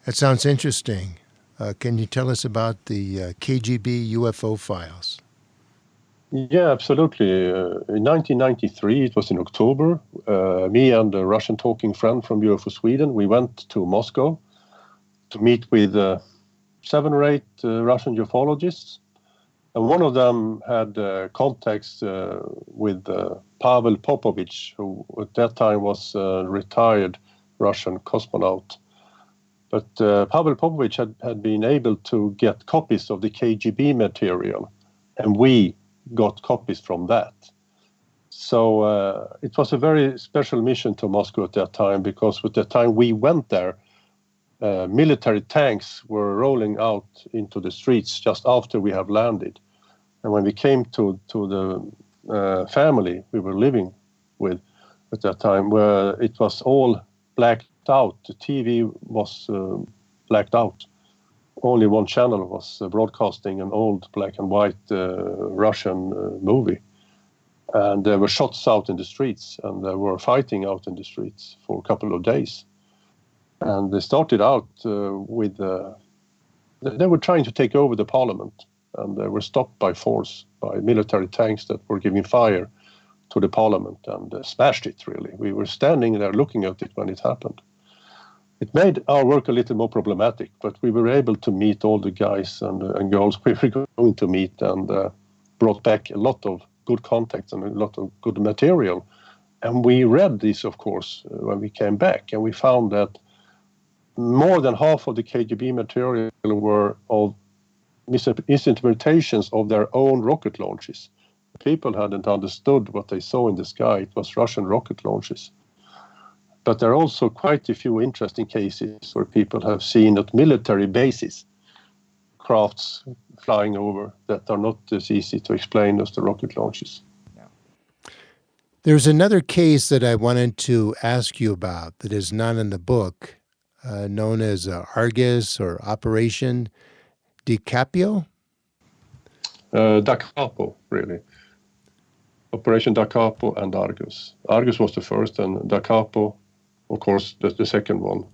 That sounds interesting. Can you tell us about the KGB UFO files? Yeah, absolutely. In 1993, it was in October, me and a Russian talking friend from UFO-Sweden, we went to Moscow to meet with 7 or 8 Russian ufologists. And one of them had contacts with Pavel Popovich, who at that time was a retired Russian cosmonaut. But Pavel Popovich had been able to get copies of the KGB material, and we got copies from that. So it was a very special mission to Moscow at that time, because at that time we went there military tanks were rolling out into the streets just after we have landed. And when we came to the family we were living with at that time, where it was all blacked out, the TV was blacked out. Only one channel was broadcasting an old black and white Russian movie. And there were shots out in the streets, and there were fighting out in the streets for a couple of days. And they started out with... they were trying to take over the parliament, and they were stopped by force, by military tanks that were giving fire to the parliament and smashed it, really. We were standing there looking at it when it happened. It made our work a little more problematic, but we were able to meet all the guys and girls we were going to meet, and brought back a lot of good contacts and a lot of good material. And we read this, of course, when we came back, and we found that more than half of the KGB material were of misinterpretations of their own rocket launches. People hadn't understood what they saw in the sky. It was Russian rocket launches. But there are also quite a few interesting cases where people have seen at military bases crafts flying over that are not as easy to explain as the rocket launches. There's another case that I wanted to ask you about that is not in the book, known as Argus or Operation DiCaprio? Da Capo, really. Operation Da Capo and Argus. Argus was the first, and Da Capo, of course, the second one.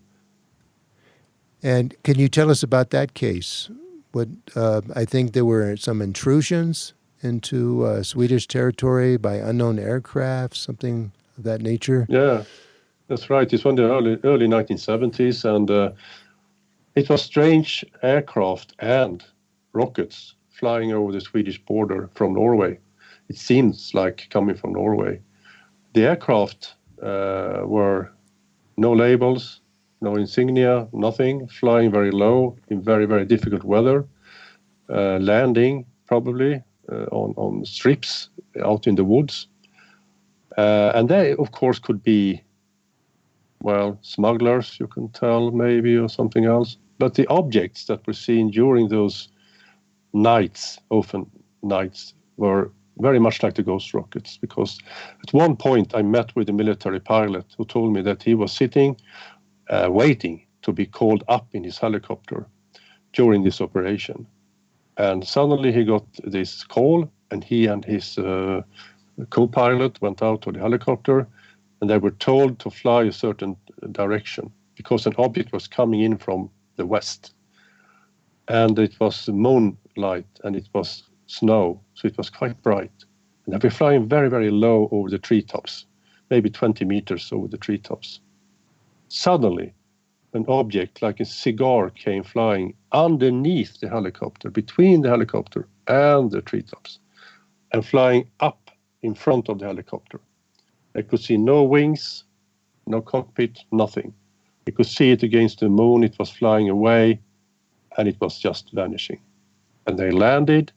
And can you tell us about that case? What I think there were some intrusions into Swedish territory by unknown aircraft, something of that nature. Yeah, that's right. It's from the early 1970s, and it was strange aircraft and rockets flying over the Swedish border from Norway. It seems like coming from Norway. The aircraft were no labels, no insignia, nothing, flying very low in very, very difficult weather, landing probably on strips out in the woods. And they, of course, could be, well, smugglers, you can tell, maybe, or something else. But the objects that were seen during those nights, often nights, were very much like the ghost rockets, because at one point I met with a military pilot who told me that he was sitting waiting to be called up in his helicopter during this operation. And suddenly he got this call, and he and his co-pilot went out to the helicopter, and they were told to fly a certain direction because an object was coming in from the west. And it was moonlight, and it was snow, so it was quite bright. And they were flying very, very low over the treetops, maybe 20 meters over the treetops. Suddenly, an object like a cigar came flying underneath the helicopter, between the helicopter and the treetops, and flying up in front of the helicopter. They could see no wings, no cockpit, nothing. They could see it against the moon. It was flying away, and it was just vanishing. And they landed,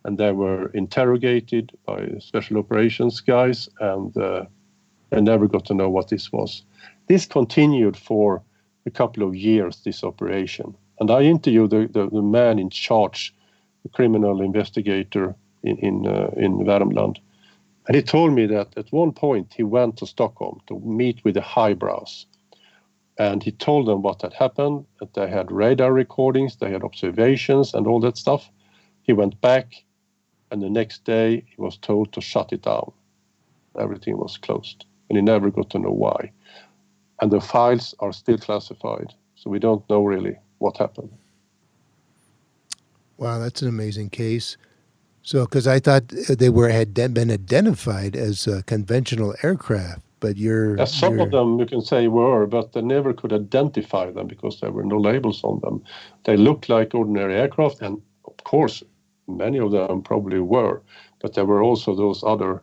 and they were interrogated by special operations guys, and they never got to know what this was. This continued for a couple of years, this operation. And I interviewed the man in charge, the criminal investigator in Värmland. And he told me that at one point he went to Stockholm to meet with the highbrows. And he told them what had happened, that they had radar recordings, they had observations and all that stuff. He went back, and the next day he was told to shut it down. Everything was closed, and he never got to know why. And the files are still classified, so we don't know really what happened. Wow, that's an amazing case. So, because I thought they had been identified as conventional aircraft, but some of them you can say were, but they never could identify them because there were no labels on them. They looked like ordinary aircraft, and of course, many of them probably were, but there were also those other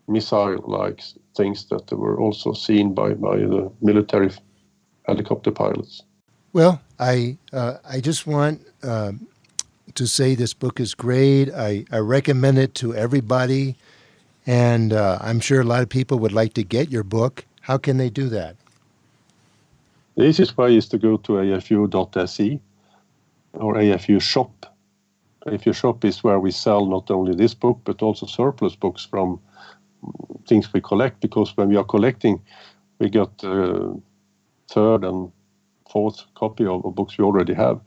missile-like things that were also seen by the military helicopter pilots. Well, I just want to say this book is great. I recommend it to everybody, and I'm sure a lot of people would like to get your book. How can they do that? The easiest way is to go to afu.se or AFU shop. AFU shop is where we sell not only this book, but also surplus books from things we collect, because when we are collecting, we got third and fourth copy of books we already have.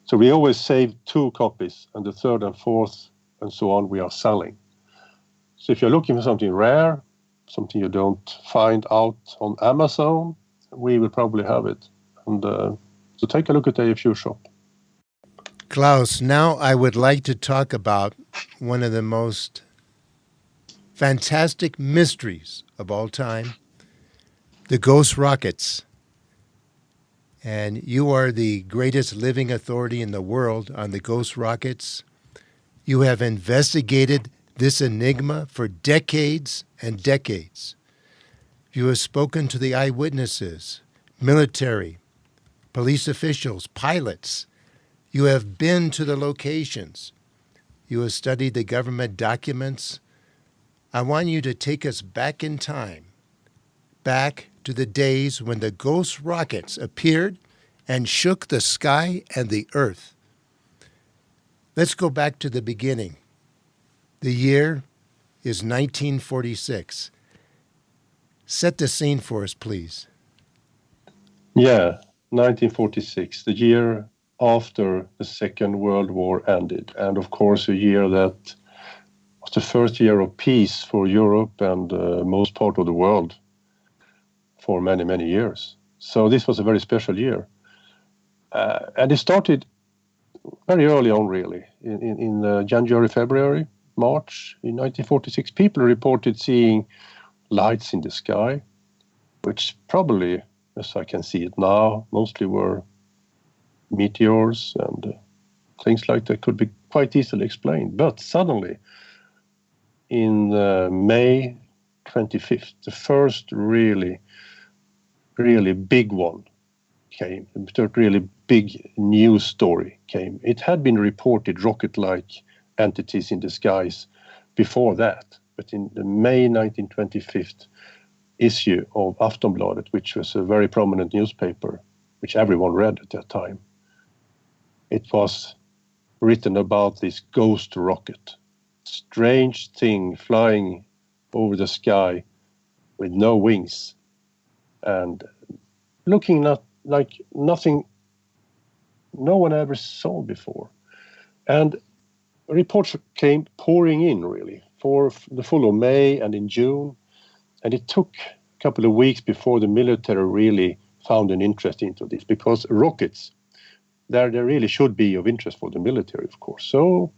So we always save 2 copies, and the third and fourth and so on we are selling. So if you're looking for something rare, something you don't find out on Amazon, we will probably have it. And so take a look at the AFU shop. Klaus, now I would like to talk about one of the most fantastic mysteries of all time, the ghost rockets. And you are the greatest living authority in the world on the ghost rockets. You have investigated this enigma for decades and decades. You have spoken to the eyewitnesses, military, police officials, pilots. You have been to the locations. You have studied the government documents. I want you to take us back in time, back to the days when the ghost rockets appeared and shook the sky and the earth. Let's go back to the beginning. The year is 1946. Set the scene for us, please. Yeah, 1946, the year after the Second World War ended, and of course a year that was the first year of peace for Europe and most part of the world for many, many years. So this was a very special year. And it started very early on, really. In January, February, March in 1946, people reported seeing lights in the sky, which probably, as I can see it now, mostly were meteors and things like that could be quite easily explained. But suddenly, in May 25th, the first really big one came, the really big news story came. It had been reported rocket-like entities in the skies before that, but in the May 1925 issue of Aftonbladet, which was a very prominent newspaper, which everyone read at that time, it was written about this ghost rocket, strange thing flying over the sky with no wings and looking not like nothing no one ever saw before. And reports came pouring in, really, for the full of May and in June. And it took a couple of weeks before the military really found an interest into this, because rockets, there really should be of interest for the military, of course. So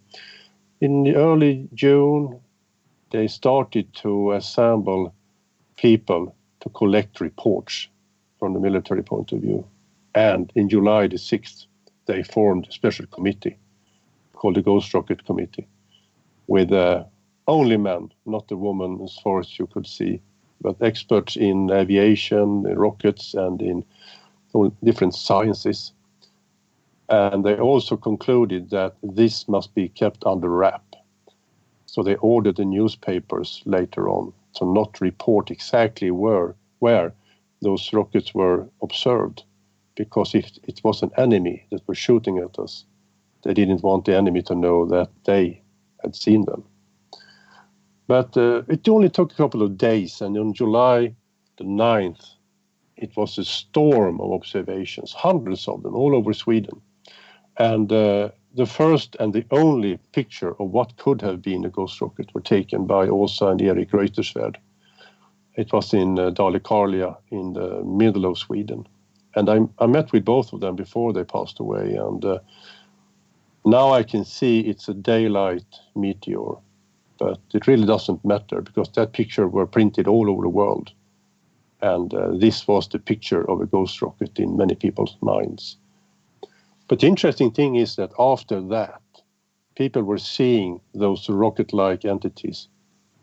in the early June, they started to assemble people to collect reports from the military point of view. And in July the 6th, they formed a special committee called the Ghost Rocket Committee, with only men, not a woman as far as you could see, but experts in aviation, in rockets, and in all different sciences. And they also concluded that this must be kept under wrap. So they ordered the newspapers later on to not report exactly where those rockets were observed, because if it was an enemy that was shooting at us, they didn't want the enemy to know that they had seen them. But it only took a couple of days, and on July the 9th, it was a storm of observations, hundreds of them all over Sweden. And the first and the only picture of what could have been a ghost rocket were taken by Åsa and Erik Reuterswärd. It was in Dalekarlia in the middle of Sweden. And I met with both of them before they passed away. And now I can see it's a daylight meteor. But it really doesn't matter, because that picture were printed all over the world. And this was the picture of a ghost rocket in many people's minds. But the interesting thing is that after that, people were seeing those rocket-like entities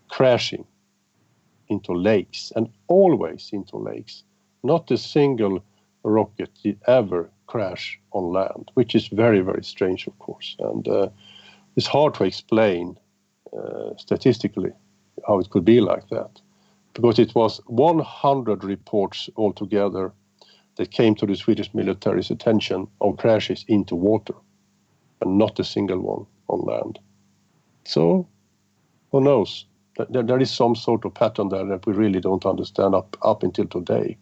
crashing into lakes, and always into lakes. Not a single rocket did ever crash on land, which is very, very strange, of course. And it's hard to explain statistically how it could be like that, because it was 100 reports altogether that came to the Swedish military's attention of crashes into water, and not a single one on land. So, who knows? There is some sort of pattern there that we really don't understand up until today.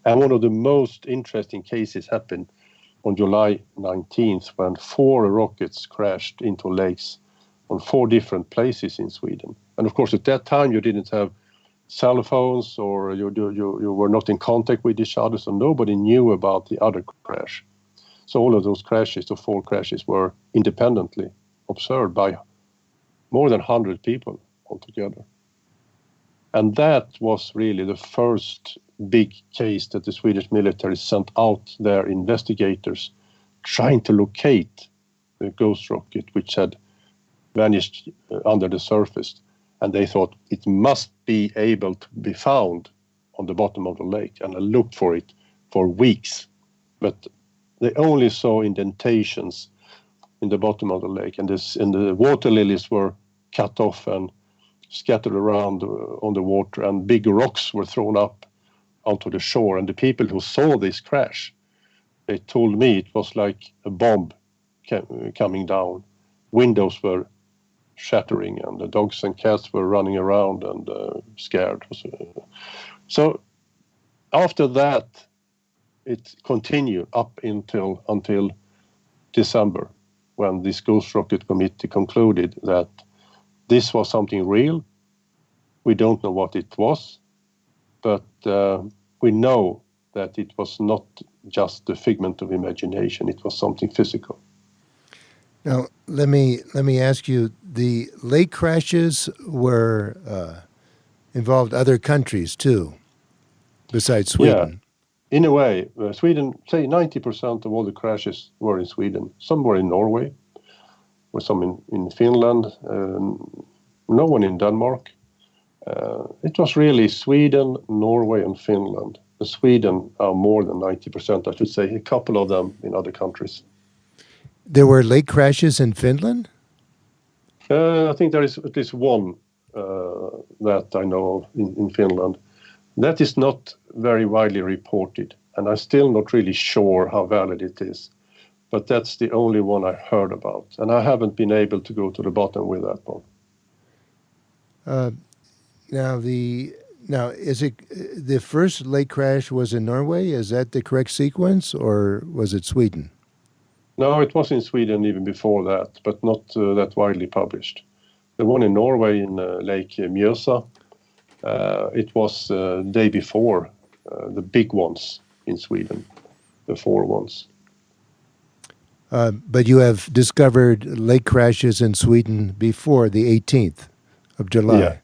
And one of the most interesting cases happened on July 19th when 4 rockets crashed into lakes on 4 different places in Sweden. And of course, at that time, you didn't have cell phones, or you were not in contact with each other, so nobody knew about the other crash. So all of those crashes, the 4 crashes, were independently observed by more than 100 people altogether. And that was really the first big case that the Swedish military sent out their investigators trying to locate the ghost rocket, which had vanished under the surface. And they thought it must be able to be found on the bottom of the lake. And I looked for it for weeks. But they only saw indentations in the bottom of the lake. And the water lilies were cut off and scattered around on the water. And big rocks were thrown up onto the shore. And the people who saw this crash, they told me it was like a bomb coming down. Windows were shattering, and the dogs and cats were running around and scared. So after that, it continued up until December, when this Ghost Rocket Committee concluded that this was something real. We don't know what it was, but we know that it was not just a figment of imagination. It was something physical. Now, let me ask you, the lake crashes were involved other countries too, besides Sweden. Yeah, in a way, Sweden, say 90% of all the crashes were in Sweden. Some were in Norway, or some in Finland, no one in Denmark. It was really Sweden, Norway, and Finland. Sweden are more than 90%, I should say, a couple of them in other countries. There were lake crashes in Finland? I think there is at least one that I know of in Finland. That is not very widely reported, and I'm still not really sure how valid it is. But that's the only one I heard about, and I haven't been able to go to the bottom with that one. Now, is it the first lake crash was in Norway? Is that the correct sequence, or was it Sweden? No, it was in Sweden even before that, but not that widely published. The one in Norway in Lake Mjøsa, it was the day before the big ones in Sweden, the 4 ones. But you have discovered lake crashes in Sweden before the 18th of July.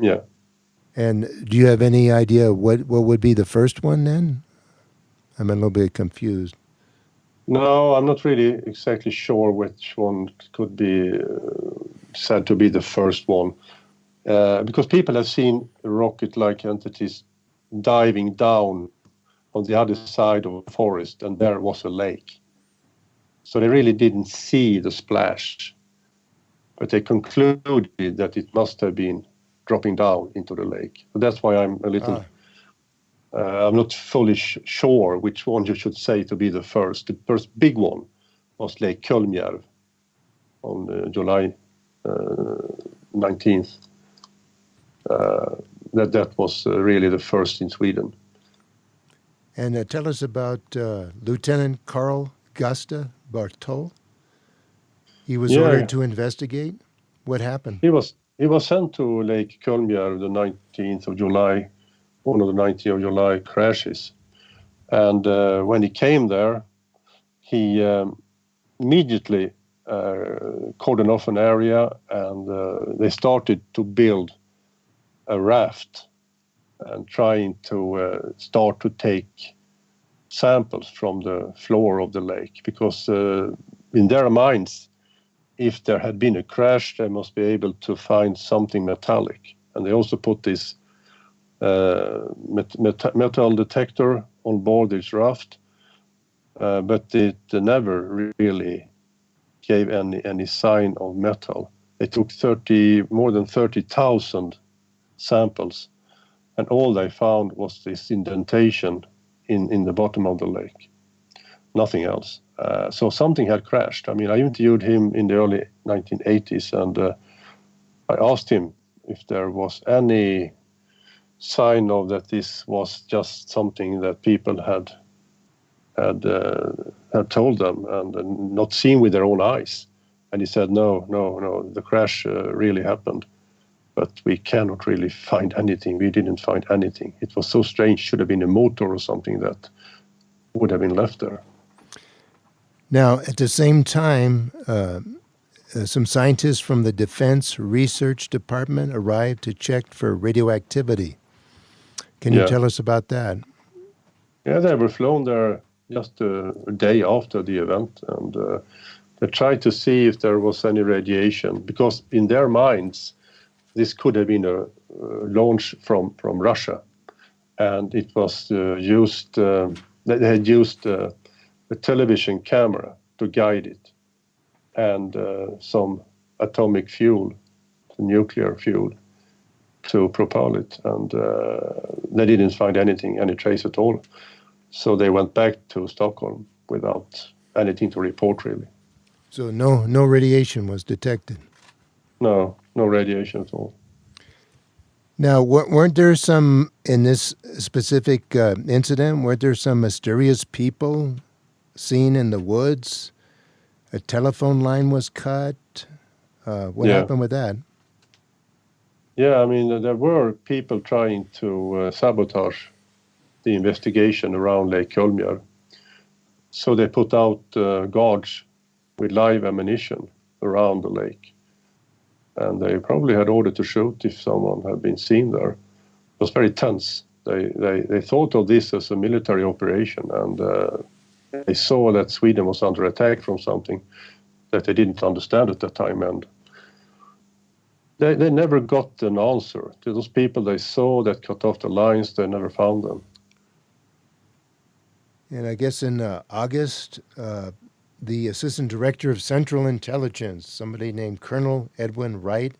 Yeah. And do you have any idea what would be the first one then? I'm a little bit confused. No, I'm not really exactly sure which one could be said to be the first one. Because people have seen rocket-like entities diving down on the other side of a forest, and there was a lake. So they really didn't see the splash, but they concluded that it must have been dropping down into the lake. So that's why I'm a little... I'm not fully sure which one you should say to be the first. The first big one was Lake Kölmjärv on July 19th. That was really the first in Sweden. And tell us about Lieutenant Carl Gusta Bartol. He was ordered to investigate. What happened? He was sent to Lake Kölmjärv the 19th of July, one of the 19th of July crashes. And when he came there, he immediately cordoned off an area, and they started to build a raft and trying to start to take samples from the floor of the lake, because in their minds, if there had been a crash, they must be able to find something metallic. And they also put this metal detector on board this raft, but it never really gave any sign of metal. They took more than 30,000 samples, and all they found was this indentation in the bottom of the lake. Nothing else. So something had crashed. I mean, I interviewed him in the early 1980s, and I asked him if there was any sign of that this was just something that people had told them and not seen with their own eyes. And he said, no, the crash really happened. But we cannot really find anything. We didn't find anything. It was so strange. Should have been a motor or something that would have been left there. Now, at the same time, some scientists from the Defense Research Department arrived to check for radioactivity. Can you tell us about that? Yeah, they were flown there just a day after the event, and they tried to see if there was any radiation, because in their minds, this could have been a launch from Russia, and it was used. They had used a television camera to guide it, and some atomic fuel, nuclear fuel, to propel it, and they didn't find any trace at all. So they went back to Stockholm without anything to report, really. So no radiation was detected? No radiation at all. Now, weren't there some, in this specific incident, weren't there some mysterious people seen in the woods? A telephone line was cut. What happened with that? Yeah, I mean, there were people trying to sabotage the investigation around Lake Kulmjar. So they put out guards with live ammunition around the lake. And they probably had ordered to shoot if someone had been seen there. It was very tense. They thought of this as a military operation, and they saw that Sweden was under attack from something that they didn't understand at that time. And they never got an answer. To those people they saw that cut off the lines, they never found them. And I guess in August, the Assistant Director of Central Intelligence, somebody named Colonel Edwin Wright,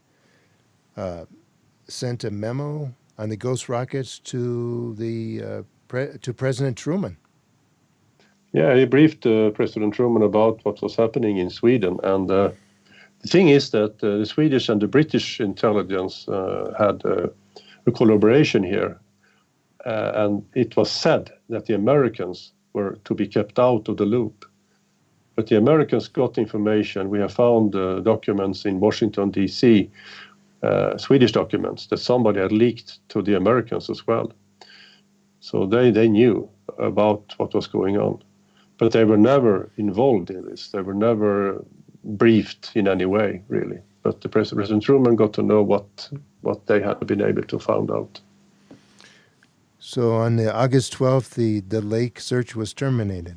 sent a memo on the ghost rockets to to President Truman. Yeah, he briefed President Truman about what was happening in Sweden. And the thing is that the Swedish and the British intelligence had a collaboration here. And it was said that the Americans were to be kept out of the loop. But the Americans got information. We have found documents in Washington, D.C., Swedish documents, that somebody had leaked to the Americans as well. So they knew about what was going on. But they were never involved in this. They were never briefed in any way, really. But the President Truman got to know what they had been able to find out. So on the August 12th, the lake search was terminated.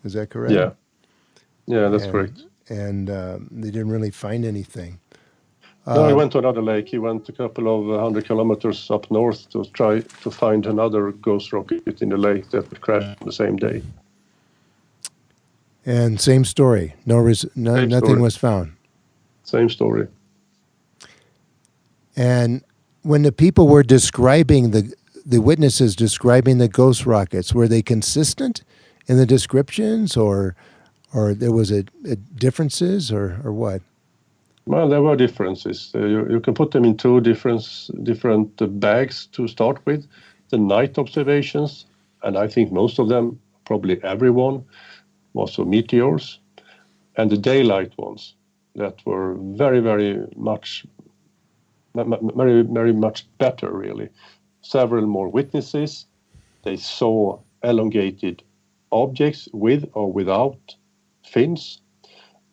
Is that correct? Yeah, that's correct. And they didn't really find anything. No, he went to another lake. He went a couple of 100 kilometers up north to try to find another ghost rocket in the lake that would crash on the same day. And same story. Nothing was found. Same story. And when the people were describing the witnesses describing the ghost rockets, were they consistent in the descriptions, or there was a differences, or what? Well, there were differences. You can put them in two different bags to start with. The night observations, and I think most of them, probably everyone, was of meteors, and the daylight ones that were very, very much better, really. Several more witnesses. They saw elongated objects with or without fins,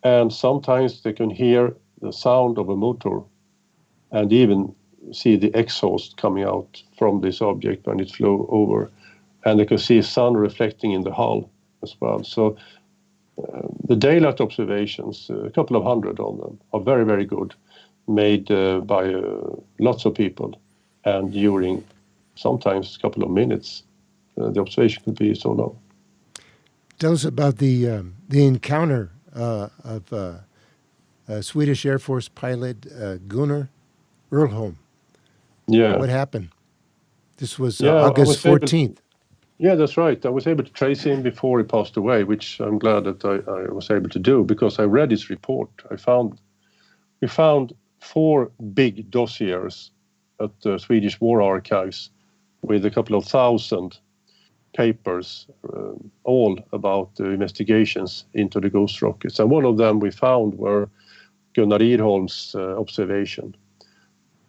and sometimes they can hear the sound of a motor and even see the exhaust coming out from this object when it flew over, and they can see sun reflecting in the hull as well. So the daylight observations, a couple of hundred of them, are very, very good, made by lots of people, and during sometimes a couple of minutes, the observation could be so long. Tell us about the encounter of Swedish Air Force pilot Gunnar Earlholm. Yeah. What happened? This was August 14th. Yeah, that's right. I was able to trace him before he passed away, which I'm glad that I was able to do because I read his report. We found 4 big dossiers at the Swedish War Archives with a couple of thousand papers, all about the investigations into the ghost rockets. And one of them we found were Gunnar Edholm's observation.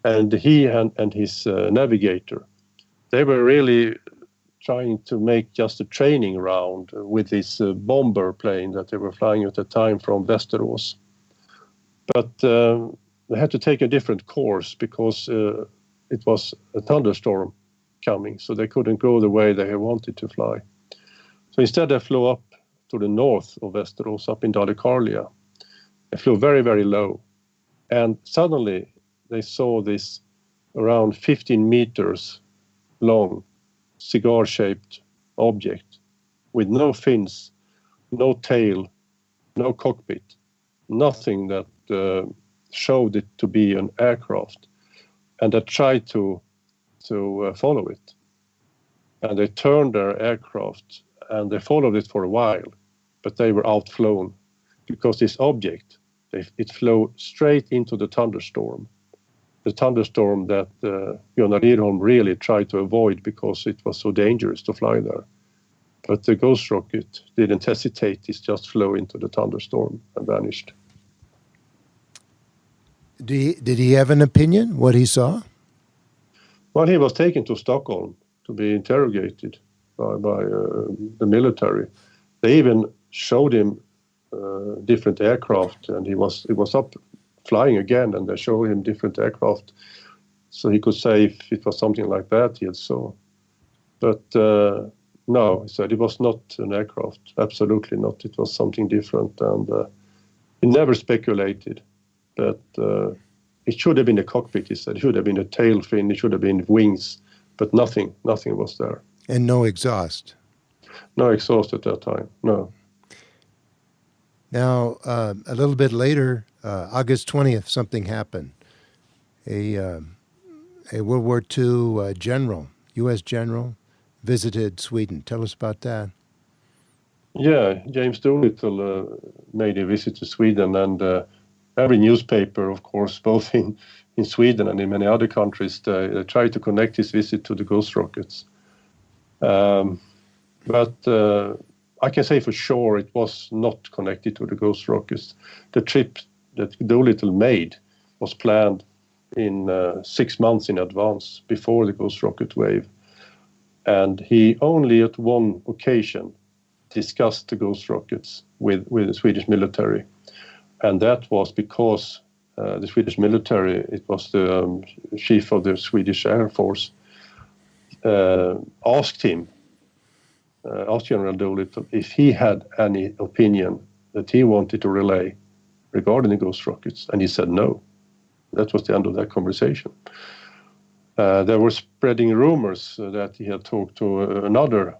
And he and his navigator, they were really trying to make just a training round with this bomber plane that they were flying at the time from Västerås. But they had to take a different course because it was a thunderstorm coming, so they couldn't go the way they wanted to fly. So instead they flew up to the north of Västerås, up in Dalecarlia. They flew very, very low. And suddenly they saw this around 15 meters long, cigar-shaped object with no fins, no tail, no cockpit, nothing that showed it to be an aircraft. And they tried to follow it. And they turned their aircraft and they followed it for a while, but they were outflown because this object, it flew straight into the thunderstorm that Gunnar Edholm really tried to avoid because it was so dangerous to fly there. But the ghost rocket didn't hesitate, it just flew into the thunderstorm and vanished. Did he have an opinion, what he saw? Well, he was taken to Stockholm to be interrogated by the military. They even showed him different aircraft, and he was up flying again, and they showed him different aircraft, so he could say if it was something like that he had saw. But no, he said it was not an aircraft, absolutely not. It was something different, and he never speculated that it should have been a cockpit. He said it should have been a tail fin, it should have been wings, but nothing was there. And no exhaust. No exhaust at that time, no. Now, a little bit later, August 20th, something happened. A World War II general, U.S. general, visited Sweden. Tell us about that. Yeah, James Doolittle made a visit to Sweden, and every newspaper, of course, both in Sweden and in many other countries, they tried to connect his visit to the ghost rockets. But I can say for sure it was not connected to the ghost rockets. The trip that Doolittle made was planned in 6 months in advance, before the ghost rocket wave. And he only at one occasion discussed the ghost rockets with the Swedish military. And that was because the Swedish military, it was the chief of the Swedish Air Force, asked General Doolittle if he had any opinion that he wanted to relay regarding the ghost rockets, and he said no. That was the end of that conversation. There were spreading rumors that he had talked to another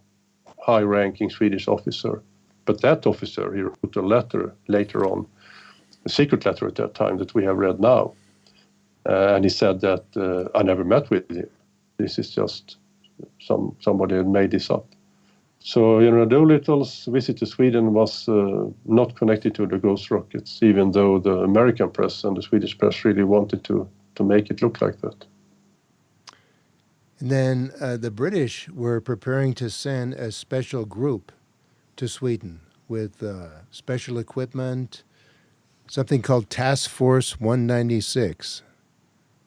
high-ranking Swedish officer, but that officer, he wrote a letter later on, a secret letter at that time that we have read now, and he said that I never met with him. This is just somebody had made this up. So General Doolittle's visit to Sweden was not connected to the ghost rockets, even though the American press and the Swedish press really wanted to make it look like that. And then the British were preparing to send a special group to Sweden with special equipment, something called Task Force 196.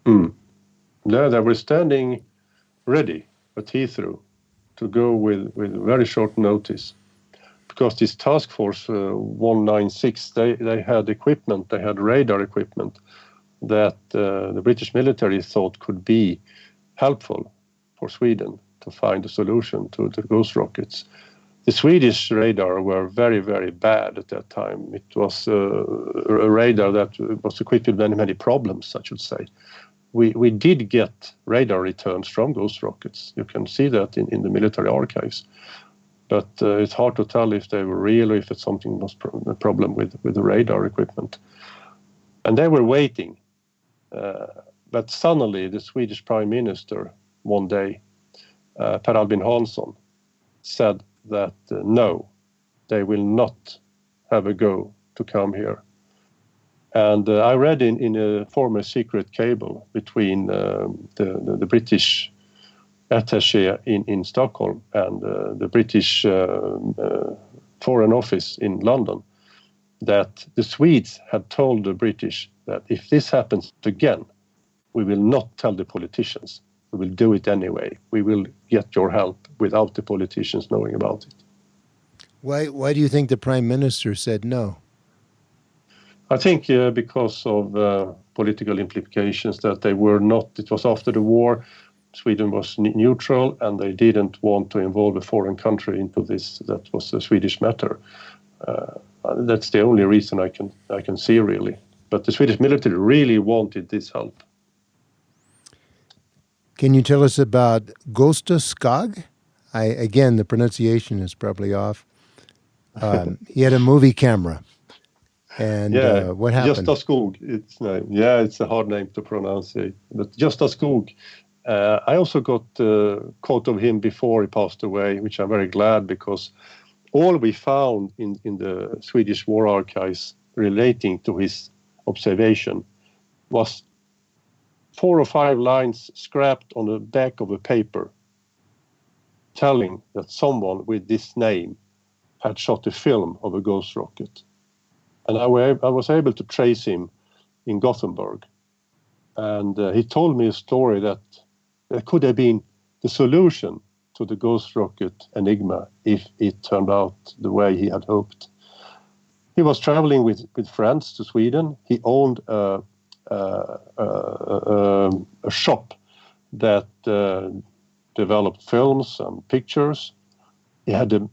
Yeah, they were standing ready at Heathrow to go with very short notice, because this Task Force 196, they had equipment, they had radar equipment that the British military thought could be helpful for Sweden to find a solution to the ghost rockets. The Swedish radar were very, very bad at that time. It was a radar that was equipped with many, many problems, I should say. We did get radar returns from ghost rockets. You can see that in the military archives. But it's hard to tell if they were real or if it's something was a problem with the radar equipment. And they were waiting. But suddenly the Swedish Prime Minister one day, Per Albin Hansson, said that no, they will not have a go to come here. And I read in a former secret cable between the British attaché in Stockholm and the British Foreign Office in London that the Swedes had told the British that if this happens again, we will not tell the politicians. We will do it anyway. We will get your help without the politicians knowing about it. Why do you think the Prime Minister said no? I think because of political implications that they were not, it was after the war, Sweden was neutral and they didn't want to involve a foreign country into this. That was a Swedish matter. That's the only reason I can see really. But the Swedish military really wanted this help. Can you tell us about Gusta Skog? Again, the pronunciation is probably off. He had a movie camera. And what happened? Gösta Skog. It's a hard name to pronounce. But Gösta Skog. I also got a quote of him before he passed away, which I'm very glad because all we found in the Swedish war archives relating to his observation was 4 or 5 lines scrapped on the back of a paper telling that someone with this name had shot a film of a ghost rocket. And I was able to trace him in Gothenburg. And he told me a story that there could have been the solution to the ghost rocket enigma if it turned out the way he had hoped. He was traveling with friends to Sweden. He owned a shop that developed films and pictures. He had the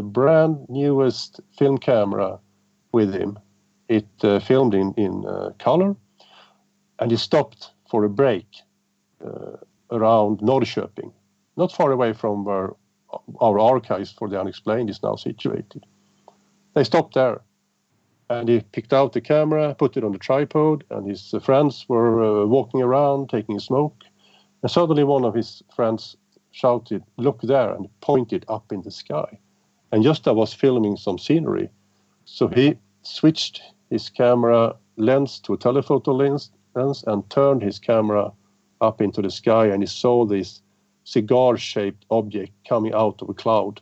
brand newest film camera with him. It filmed in color, and he stopped for a break around Norrköping, not far away from where our archives for the Unexplained is now situated. They stopped there, and he picked out the camera, put it on the tripod, and his friends were walking around taking a smoke. And suddenly one of his friends shouted, "Look there," and pointed up in the sky. And Gösta was filming some scenery. So he switched his camera lens to a telephoto lens and turned his camera up into the sky, and he saw this cigar-shaped object coming out of a cloud.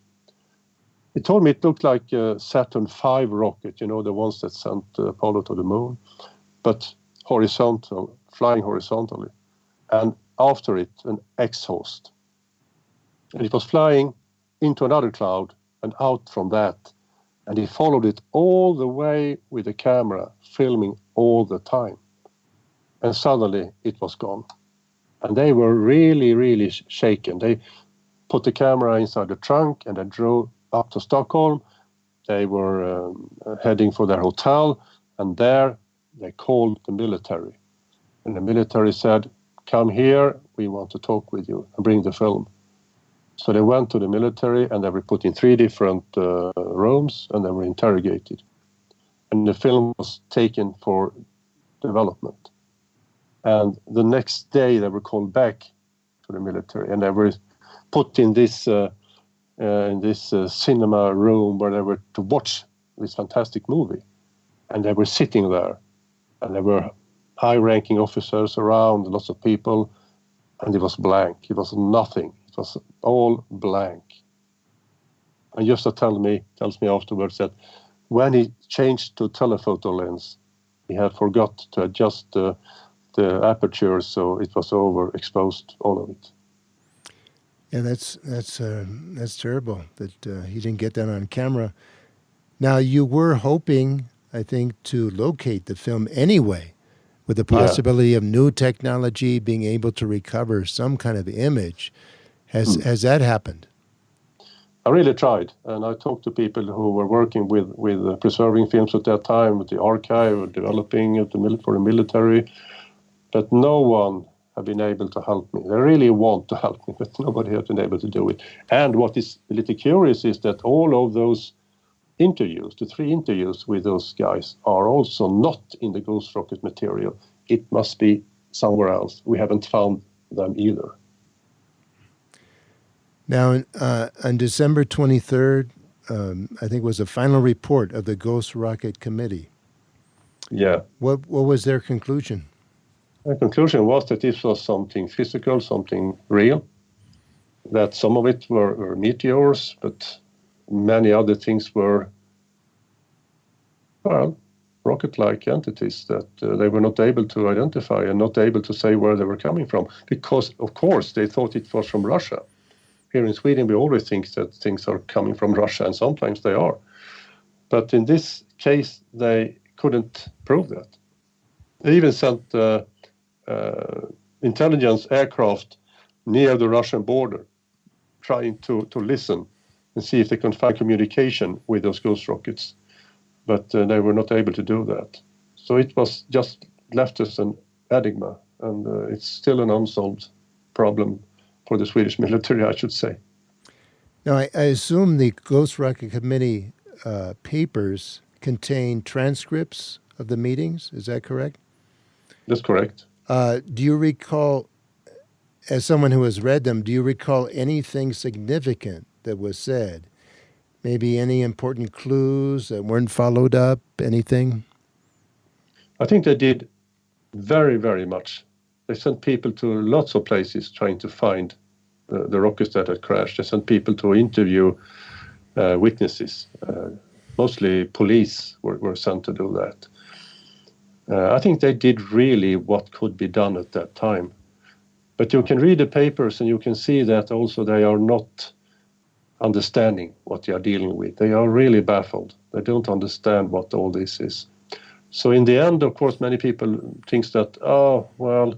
He told me it looked like a Saturn V rocket, the ones that sent Apollo to the moon, but horizontal, flying horizontally. And after it, an exhaust. And it was flying into another cloud and out from that. And he followed it all the way with the camera, filming all the time. And suddenly it was gone. And they were really, really shaken. They put the camera inside the trunk and they drove up to Stockholm. They were heading for their hotel, and there they called the military. And the military said, "Come here, we want to talk with you and bring the film." So they went to the military and they were put in 3 different rooms and they were interrogated. And the film was taken for development. And the next day they were called back to the military and they were put in this cinema room where they were to watch this fantastic movie. And they were sitting there and there were high-ranking officers around, lots of people, and it was blank. It was nothing. It was all blank. And Gösta tells me afterwards that when he changed to telephoto lens, he had forgot to adjust the aperture, so it was overexposed, all of it. Yeah, that's terrible that he didn't get that on camera. Now, you were hoping, I think, to locate the film anyway, with the possibility of new technology being able to recover some kind of image. Has that happened? I really tried, and I talked to people who were working with preserving films at that time, with the archive, developing it for the military, but no one have been able to help me. They really want to help me, but nobody has been able to do it. And what is a little curious is that all of those interviews, the 3 interviews with those guys, are also not in the ghost rocket material. It must be somewhere else. We haven't found them either. Now, on December 23rd, I think was the final report of the Ghost Rocket Committee. Yeah. What was their conclusion? The conclusion was that this was something physical, something real, that some of it were meteors, but many other things were, well, rocket-like entities that they were not able to identify and not able to say where they were coming from, because, of course, they thought it was from Russia. Here in Sweden, we always think that things are coming from Russia, and sometimes they are. But in this case, they couldn't prove that. They even sent intelligence aircraft near the Russian border, trying to listen and see if they can find communication with those ghost rockets. But they were not able to do that. So it was just left as an enigma, and it's still an unsolved problem for the Swedish military, I should say. Now, I assume the Ghost Rocket Committee papers contain transcripts of the meetings. Is that correct? That's correct. Do you recall, as someone who has read them, do you recall anything significant that was said? Maybe any important clues that weren't followed up, anything? I think they did very, very much. They sent people to lots of places trying to find the rockets that had crashed. They sent people to interview witnesses. Mostly police were sent to do that. I think they did really what could be done at that time. But you can read the papers and you can see that also they are not understanding what they are dealing with. They are really baffled. They don't understand what all this is. So in the end, of course, many people think that, oh, well,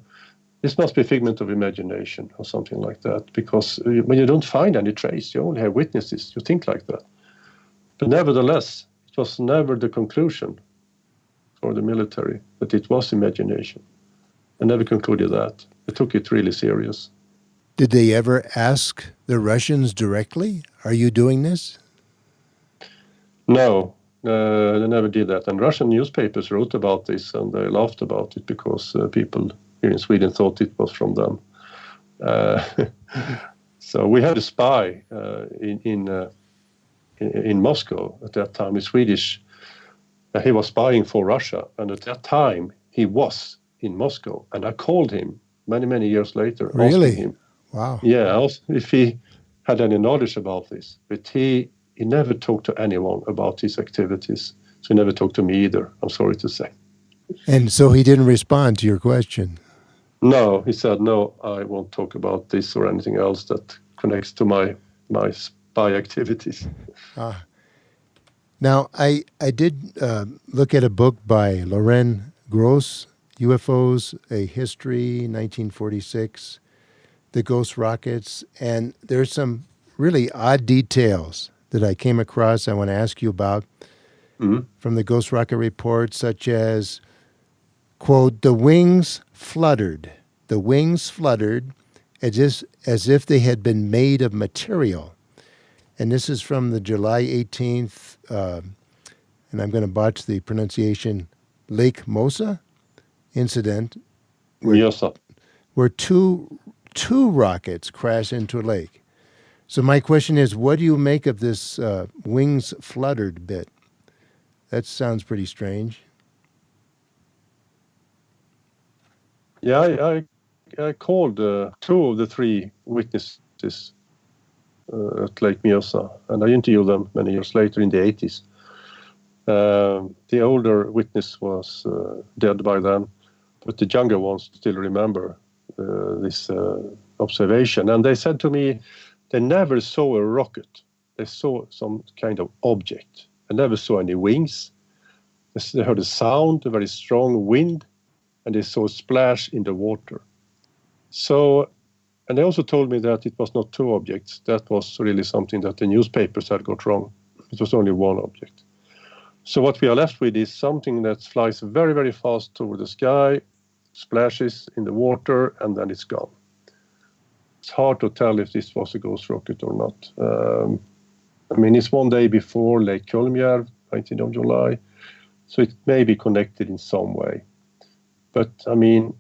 this must be a figment of imagination or something like that, because when you don't find any trace, you only have witnesses, you think like that. But nevertheless, it was never the conclusion for the military that it was imagination. They never concluded that. They took it really serious. Did they ever ask the Russians directly, are you doing this? No, they never did that. And Russian newspapers wrote about this and they laughed about it because people here in Sweden thought it was from them. So we had a spy in Moscow at that time, a Swedish. He was spying for Russia, and at that time he was in Moscow. And I called him many years later, Really? asking him, Wow. yeah, if he had any knowledge about this. But he never talked to anyone about his activities. So he never talked to me either, I'm sorry to say. And so he didn't respond to your question? No, he said, no, I won't talk about this or anything else that connects to my spy activities. Now, I did look at a book by Loren Gross, UFOs, A History, 1946, The Ghost Rockets, and there's some really odd details that I came across I want to ask you about from the Ghost Rocket report, such as, quote, the wings fluttered as if they had been made of material. And this is from the July 18th, and I'm going to botch the pronunciation, Lake Mosa incident, where two rockets crashed into a lake. So my question is, what do you make of this wings fluttered bit? That sounds pretty strange. Yeah, I called two of the three witnesses at Lake Mjosa, and I interviewed them many years later in the 80s. The older witness was dead by then, but the younger ones still remember this observation. And they said to me they never saw a rocket. They saw some kind of object. They never saw any wings. They heard a sound, a very strong wind, and they saw a splash in the water. So, and they also told me that it was not two objects. That was really something that the newspapers had got wrong. It was only one object. So what we are left with is something that flies very fast over the sky, splashes in the water, and then it's gone. It's hard to tell if this was a ghost rocket or not. I mean, it's one day before Lake Kulmjärv, 19th of July, so it may be connected in some way. But, I mean,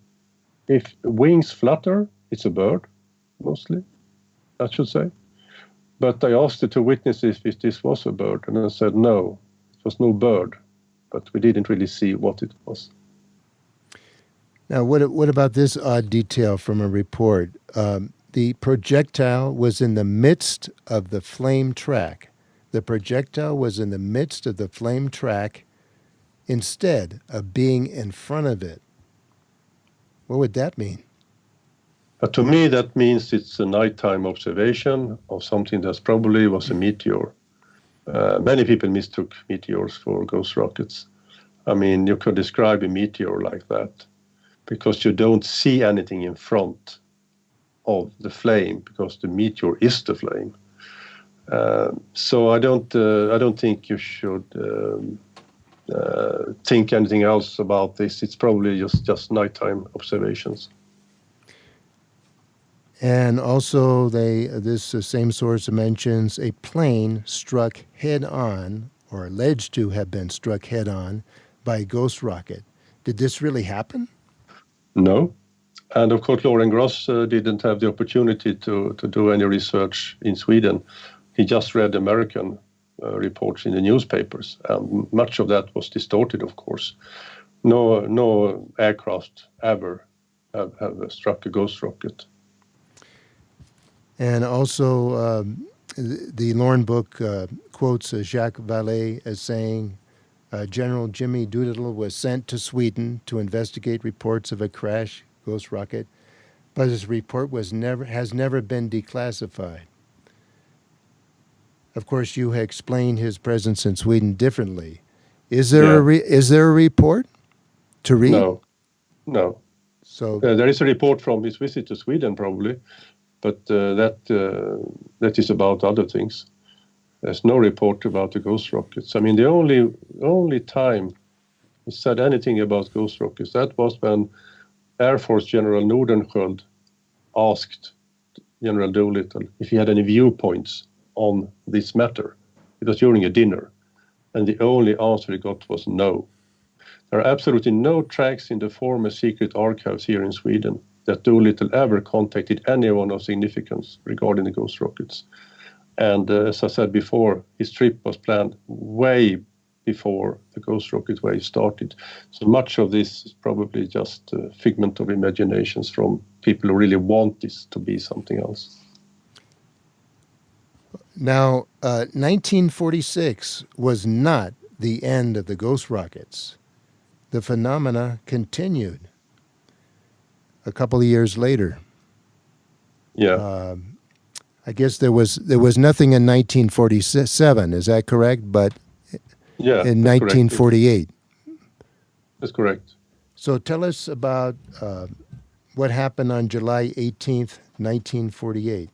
if wings flutter, it's a bird, mostly, I should say. But I asked the two witnesses if this was a bird, and they said no, it was no bird, but we didn't really see what it was. Now, what about this odd detail from a report? The projectile was in the midst of the flame track. The projectile was in the midst of the flame track instead of being in front of it. What would that mean? But to me, that means it's a nighttime observation of something that probably was a meteor. Many people mistook meteors for ghost rockets. I mean, you could describe a meteor like that because you don't see anything in front of the flame because the meteor is the flame. So I don't think you should think anything else about this. It's probably just nighttime observations. And also, this same source mentions a plane struck head-on, or alleged to have been struck head-on, by a ghost rocket. Did this really happen? No. And of course, Lauren Gross didn't have the opportunity to do any research in Sweden. He just read American reports in the newspapers. Much of that was distorted, of course. No aircraft ever have struck a ghost rocket. And also, the Lorne book quotes Jacques Vallée as saying, General Jimmy Doolittle was sent to Sweden to investigate reports of a crash ghost rocket, but his report has never been declassified. Of course, you explained his presence in Sweden differently. Is there a report to read? No. So there is a report from his visit to Sweden, probably, but that is about other things. There's no report about the ghost rockets. I mean, the only time he said anything about ghost rockets, that was when Air Force General Nordenskjöld asked General Doolittle if he had any viewpoints on this matter. It was during a dinner, and the only answer he got was no. There are absolutely no tracks in the former secret archives here in Sweden that Doolittle ever contacted anyone of significance regarding the ghost rockets. And as I said before, his trip was planned way before the ghost rocket wave started. So much of this is probably just a figment of imaginations from people who really want this to be something else. Now, 1946 was not the end of the ghost rockets. The phenomena continued a couple of years later. Yeah. I guess there was nothing in 1947. Is that correct? But in 1948. That's correct. So tell us about what happened on July 18th, 1948.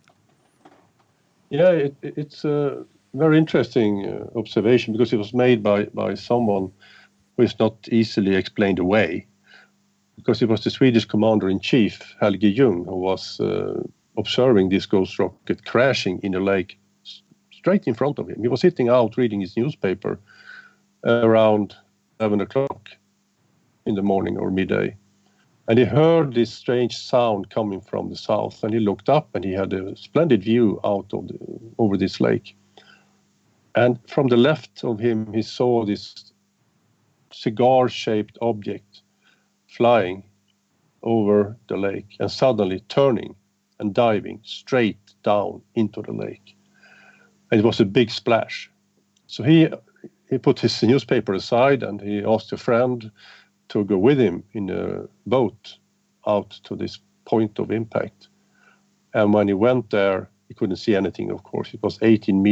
Yeah, it's a very interesting observation because it was made by someone who is not easily explained away. Because it was the Swedish commander-in-chief, Helge Ljung, who was observing this ghost rocket crashing in a lake straight in front of him. He was sitting out reading his newspaper around 11 o'clock in the morning or midday. And he heard this strange sound coming from the south, and he looked up and he had a splendid view out of over this lake. And from the left of him, he saw this cigar-shaped object flying over the lake and suddenly turning and diving straight down into the lake. And it was a big splash. So he put his newspaper aside and he asked a friend to go with him in a boat out to this point of impact. And when he went there, he couldn't see anything, of course. It was 18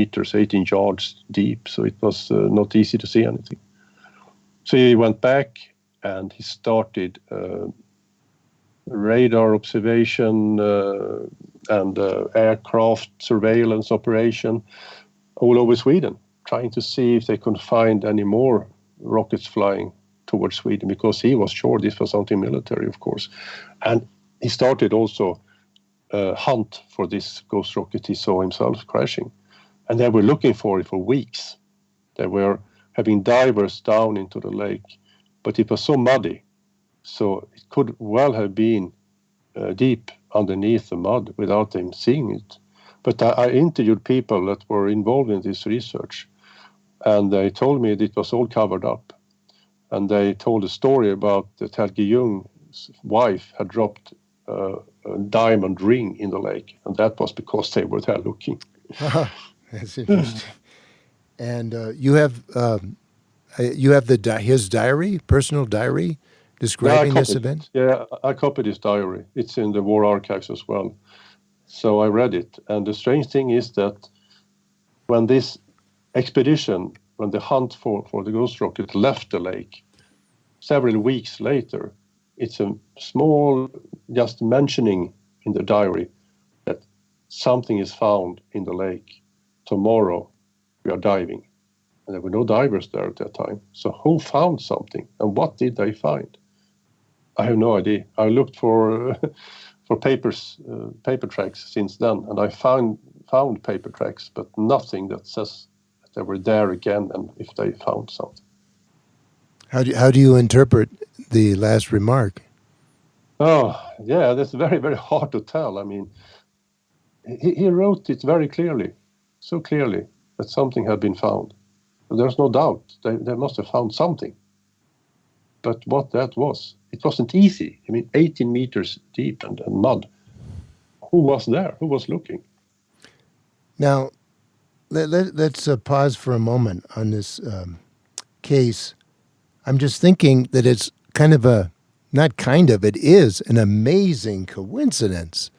yards deep, so it was not easy to see anything. So he went back and he started radar observation and aircraft surveillance operation all over Sweden, trying to see if they could find any more rockets flying towards Sweden, because he was sure this was something military, of course. And he started also a hunt for this ghost rocket he saw himself crashing. And they were looking for it for weeks. They were having divers down into the lake, but it was so muddy, so it could well have been deep underneath the mud without them seeing it. But I interviewed people that were involved in this research, and they told me it was all covered up. And they told a story about that Helge Jung's wife had dropped a diamond ring in the lake, and that was because they were there looking. That's interesting. And you have his diary, personal diary, describing this event? Yeah, I copied his diary. It's in the war archives as well. So I read it. And the strange thing is that when this expedition, when the hunt for the ghost rocket left the lake, several weeks later, it's a small, just mentioning in the diary that something is found in the lake. Tomorrow we are diving. And there were no divers there at that time. So who found something? And what did they find? I have no idea. I looked for paper tracks since then, and I found paper tracks, but nothing that says that they were there again and if they found something. How do you interpret the last remark? Oh, yeah, that's very, very hard to tell. I mean, he wrote it very clearly, so clearly that something had been found. There's no doubt they must have found something. But what that was, it wasn't easy. I mean, 18 meters deep and mud. Who was there? Who was looking? Now, let's pause for a moment on this case. I'm just thinking that it's it is an amazing coincidence.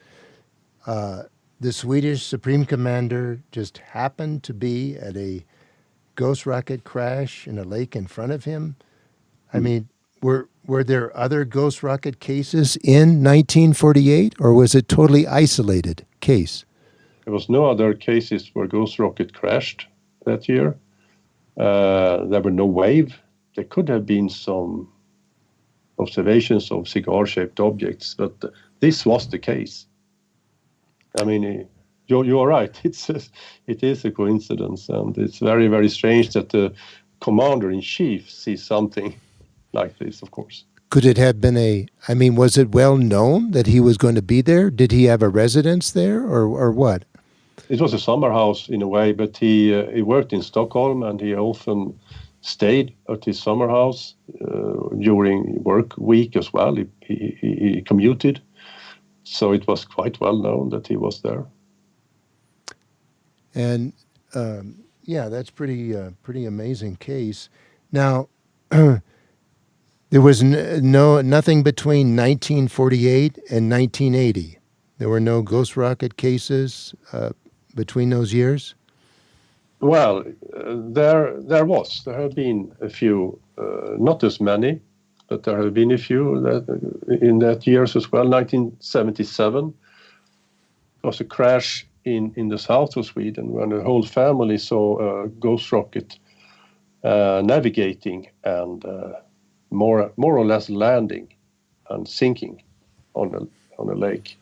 The Swedish Supreme Commander just happened to be at a ghost rocket crash in a lake in front of him. I mean, were there other ghost rocket cases in 1948, or was it totally isolated case? There was no other cases where ghost rocket crashed that year. There were no wave. There could have been some observations of cigar-shaped objects, but this was the case. I mean, you're right. It is a coincidence, and it's very, very strange that the commander-in-chief sees something like this, of course. Could it have been was it well known that he was going to be there? Did he have a residence there, or what? It was a summer house in a way, but he worked in Stockholm, and he often stayed at his summer house during work week as well. He commuted, so it was quite well known that he was there. And that's pretty amazing case. Now, there was nothing between 1948 and 1980. There were no ghost rocket cases between those years. Well, there have been a few, not as many, but there have been a few in that years as well. 1977 was a crash in the south of Sweden when the whole family saw a ghost rocket navigating and more or less landing and sinking on a lake.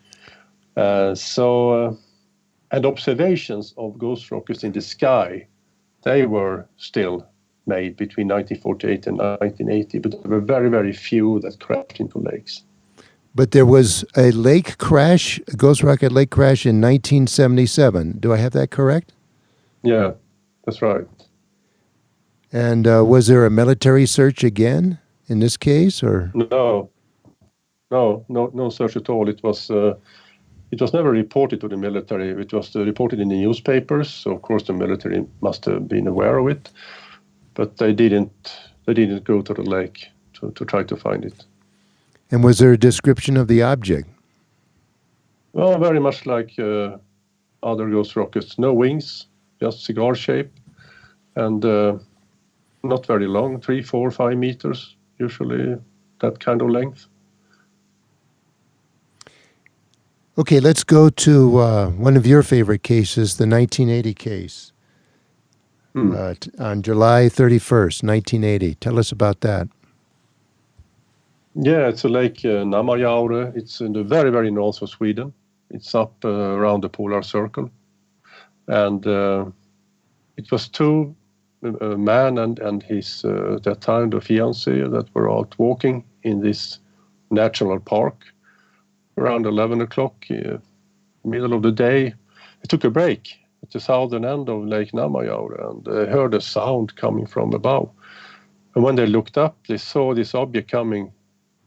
And observations of ghost rockets in the sky, they were still made between 1948 and 1980, but there were very, very few that crashed into lakes. But there was a lake crash, a ghost rocket lake crash in 1977. Do I have that correct? Yeah, that's right. And was there a military search again in this case, or? No search at all. It was never reported to the military. It was reported in the newspapers. So of course the military must have been aware of it, but they didn't go to the lake to try to find it. And was there a description of the object? Well, very much like other ghost rockets. No wings, just cigar shape, and not very long, 3, 4, 5 meters, usually that kind of length. Okay, let's go to one of your favorite cases, the 1980 case, on July 31st, 1980. Tell us about that. Yeah, it's a lake, Namajaure. It's in the very, very north of Sweden. It's up around the polar circle. And it was two, a man and his, at that time, the fiancé, that were out walking in this national park around 11 o'clock, middle of the day. took a break at the southern end of Lake Namajaure and heard a sound coming from above. And when they looked up, they saw this object coming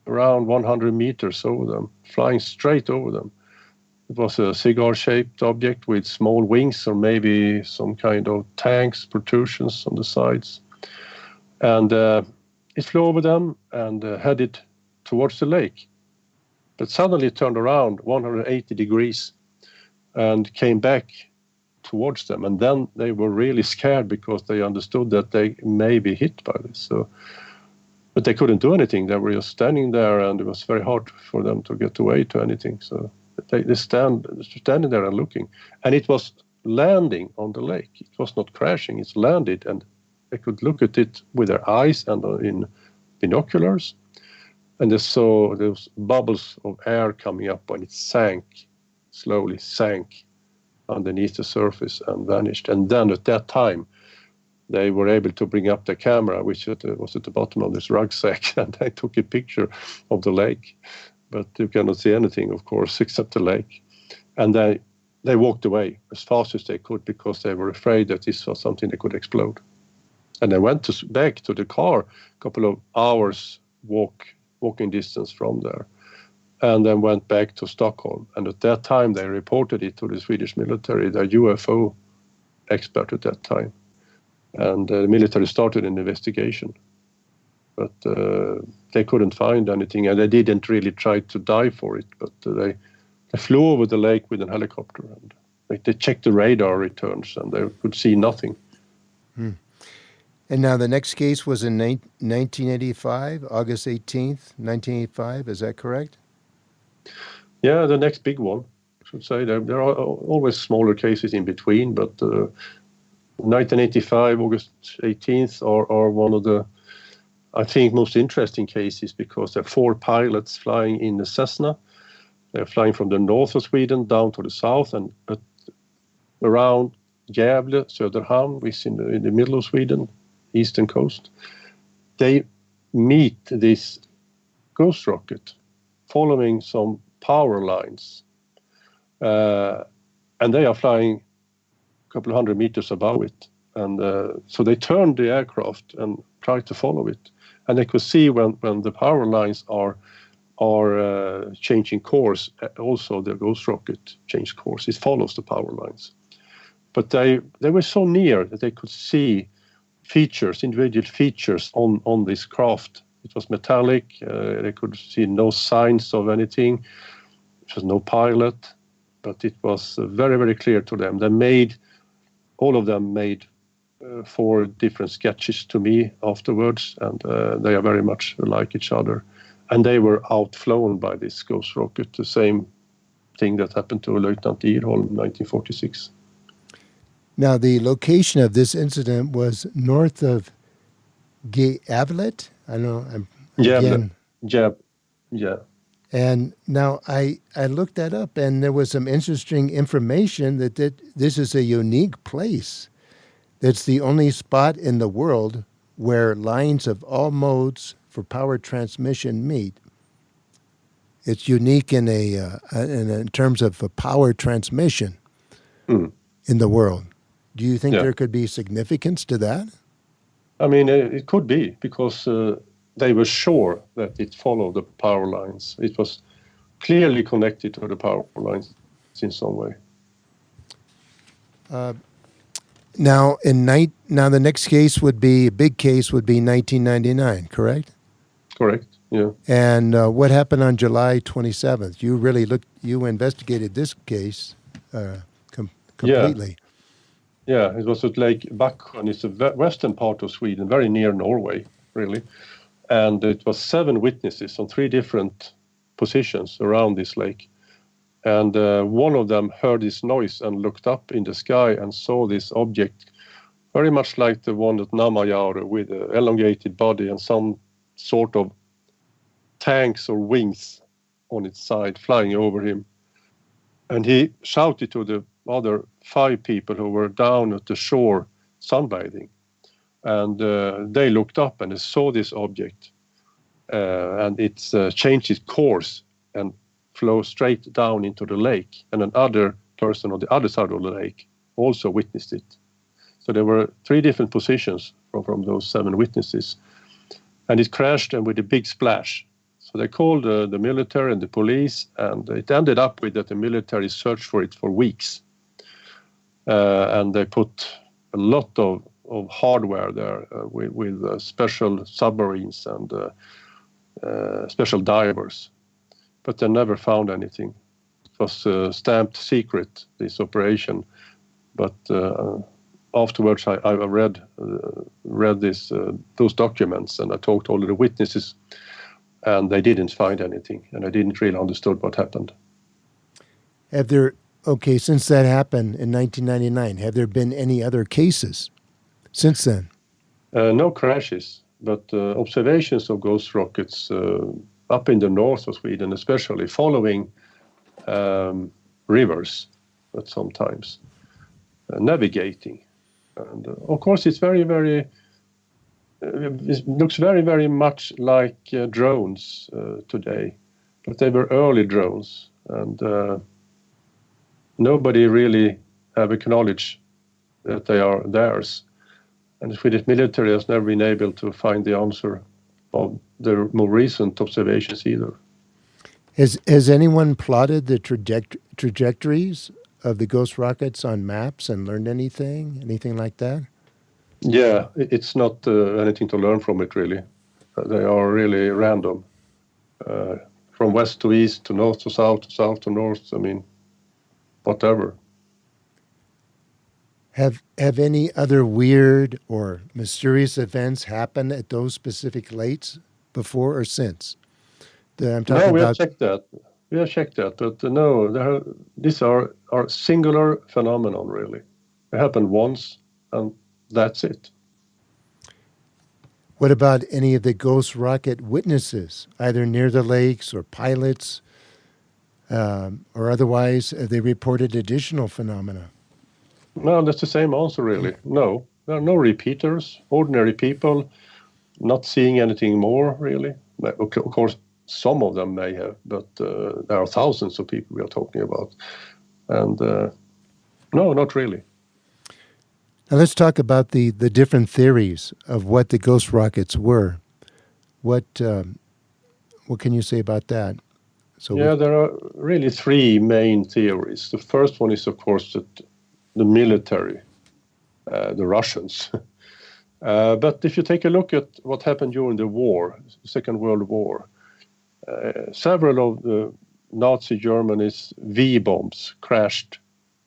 around 100 meters over them, flying straight over them. It was a cigar-shaped object with small wings or maybe some kind of tanks, protrusions on the sides. And it flew over them and headed towards the lake. But suddenly it turned around 180 degrees and came back towards them. And then they were really scared because they understood that they may be hit by this. But they couldn't do anything. They were just standing there, and it was very hard for them to get away to anything. So they standing there and looking. And it was landing on the lake. It was not crashing. It's landed, and they could look at it with their eyes and in binoculars. And they saw those bubbles of air coming up, and it slowly sank underneath the surface and vanished. And then at that time, they were able to bring up the camera, which was at the bottom of this rucksack, and they took a picture of the lake. But you cannot see anything, of course, except the lake. And they walked away as fast as they could because they were afraid that this was something that could explode. And they went back to the car, a couple of hours walking distance from there, and then went back to Stockholm. And at that time, they reported it to the Swedish military, the UFO expert at that time. And the military started an investigation. But they couldn't find anything, and they didn't really try to dive for it. But they flew over the lake with a helicopter, and they checked the radar returns, and they could see nothing. And now the next case was in 1985, August 18th, 1985. Is that correct? Yeah, the next big one, I should say. There are always smaller cases in between, but 1985, August 18th, are one of the, I think, most interesting cases because there are 4 pilots flying in the Cessna. They're flying from the north of Sweden down to the south, and around Gävle, Söderhamn, which is in the middle of Sweden, eastern coast. They meet this ghost rocket following some power lines. And they are flying a couple of 100 meters above it. And so they turned the aircraft and tried to follow it. And they could see when the power lines are changing course, also the ghost rocket changed course. It follows the power lines. But they were so near that they could see individual features on this craft. It was metallic. They could see no signs of anything. There was no pilot, but it was very, very clear to them. All of them made 4 different sketches to me afterwards, and they are very much like each other. And they were outflown by this ghost rocket, the same thing that happened to Lieutenant Irholm in 1946. Now, the location of this incident was north of Gävle. I know. Yeah. And now I looked that up, and there was some interesting information that this is a unique place. It's the only spot in the world where lines of all modes for power transmission meet. It's unique in terms of power transmission in the world. Do you think there could be significance to that? I mean, it could be, because they were sure that it followed the power lines. It was clearly connected to the power lines in some way. Now, the next case would be, a big case would be 1999, correct? Correct, yeah. And what happened on July 27th? You investigated this case completely. Yeah, it was at Lake Backjön. It's the western part of Sweden, very near Norway, really. And it was 7 witnesses on 3 different positions around this lake. And one of them heard this noise and looked up in the sky and saw this object, very much like the one at Namajaure, with an elongated body and some sort of tanks or wings on its side flying over him. And he shouted to the other 5 people who were down at the shore sunbathing. And they looked up and they saw this object. And it's changed its course and flow straight down into the lake. And another person on the other side of the lake also witnessed it. So there were 3 different positions from those 7 witnesses. And it crashed and with a big splash. So they called the military and the police, and it ended up with that the military searched for it for weeks. And they put a lot of hardware there with special submarines and special divers. But they never found anything. It was stamped secret, this operation. But afterwards, I read those documents, and I talked to all of the witnesses, and they didn't find anything, and I didn't really understood what happened. Since that happened in 1999, have there been any other cases since then? No crashes, but observations of ghost rockets up in the north of Sweden, especially following rivers at sometimes, navigating. And of course, it's very, very. It looks very, very much like drones today, but they were early drones, and nobody really have acknowledged that they are theirs. And the Swedish military has never been able to find the answer of their more recent observations either. Has anyone plotted the trajectories of the ghost rockets on maps and learned anything like that? Yeah, it's not anything to learn from it, really. They are really random. From west to east, to north to south to north, I mean, whatever. Have any other weird or mysterious events happened at those specific lakes before or since? We have checked that. We have checked that, but no, these are singular phenomenon, really. They happened once, and that's it. What about any of the ghost rocket witnesses, either near the lakes or pilots, or otherwise? Have they reported additional phenomena? No, that's the same answer, really. No, there are no repeaters, ordinary people, not seeing anything more, really. Of course, some of them may have, but there are thousands of people we are talking about. And no, not really. Now let's talk about the different theories of what the ghost rockets were. What can you say about that? There are really 3 main theories. The first one is, of course, that the military, the Russians. But if you take a look at what happened during the war, the Second World War, several of the Nazi Germany's V-bombs crashed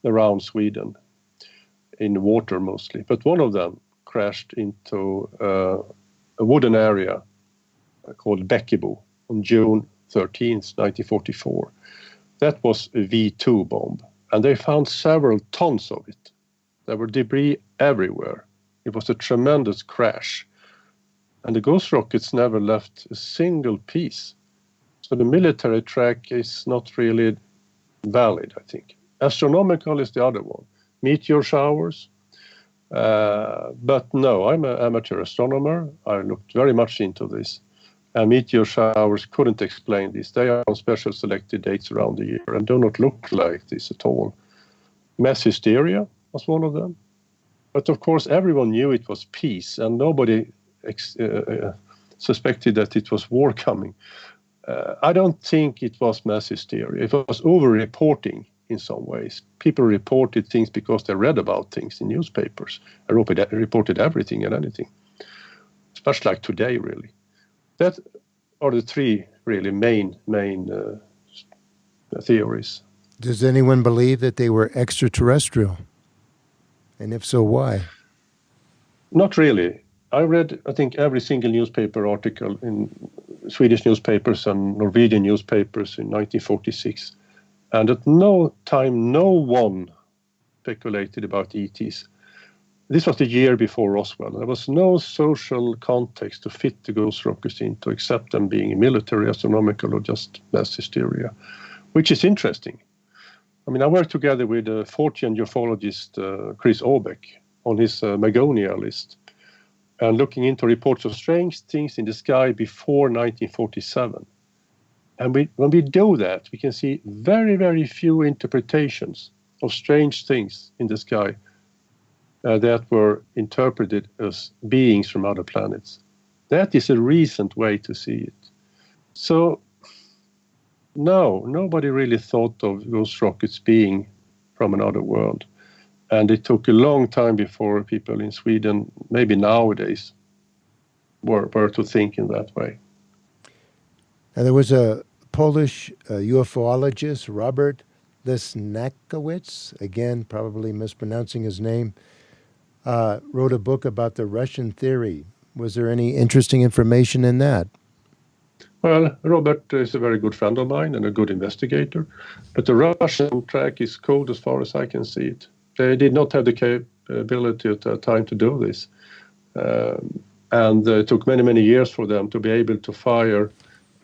around Sweden, in water mostly. But one of them crashed into a wooden area called Bäckebo on June 13th, 1944. That was a V2 bomb, and they found several tons of it. There were debris everywhere. It was a tremendous crash, and the ghost rockets never left a single piece. So the military track is not really valid, I think. Astronomical is the other one. Meteor showers. But no, I'm an amateur astronomer. I looked very much into this. And meteor showers couldn't explain this. They are on special selected dates around the year and do not look like this at all. Mass hysteria was one of them. But of course, everyone knew it was peace, and nobody suspected that it was war coming. I don't think it was mass hysteria. It was over-reporting in some ways. People reported things because they read about things in newspapers. I reported everything and anything. It's much like today, really. That are the 3 really main theories. Does anyone believe that they were extraterrestrial? And if so, why? Not really. I read, I think, every single newspaper article in Swedish newspapers and Norwegian newspapers in 1946. And at no time, no one speculated about ETs. This was the year before Roswell. There was no social context to fit the ghost rockets into, except them being military, astronomical, or just mass hysteria, which is interesting. I mean, I worked together with a Fortean ufologist, Chris Aubeck, on his Magonia list, and looking into reports of strange things in the sky before 1947. And when we do that, we can see very, very few interpretations of strange things in the sky that were interpreted as beings from other planets. That is a recent way to see it. So, no, nobody really thought of those rockets being from another world. And it took a long time before people in Sweden, maybe nowadays, were to think in that way. Now, there was a Polish ufologist, Robert Lesnakowicz, again, probably mispronouncing his name, wrote a book about the Russian theory. Was there any interesting information in that? Well, Robert is a very good friend of mine and a good investigator, but the Russian track is cold as far as I can see it. They did not have the capability at that time to do this. And it took many, many years for them to be able to fire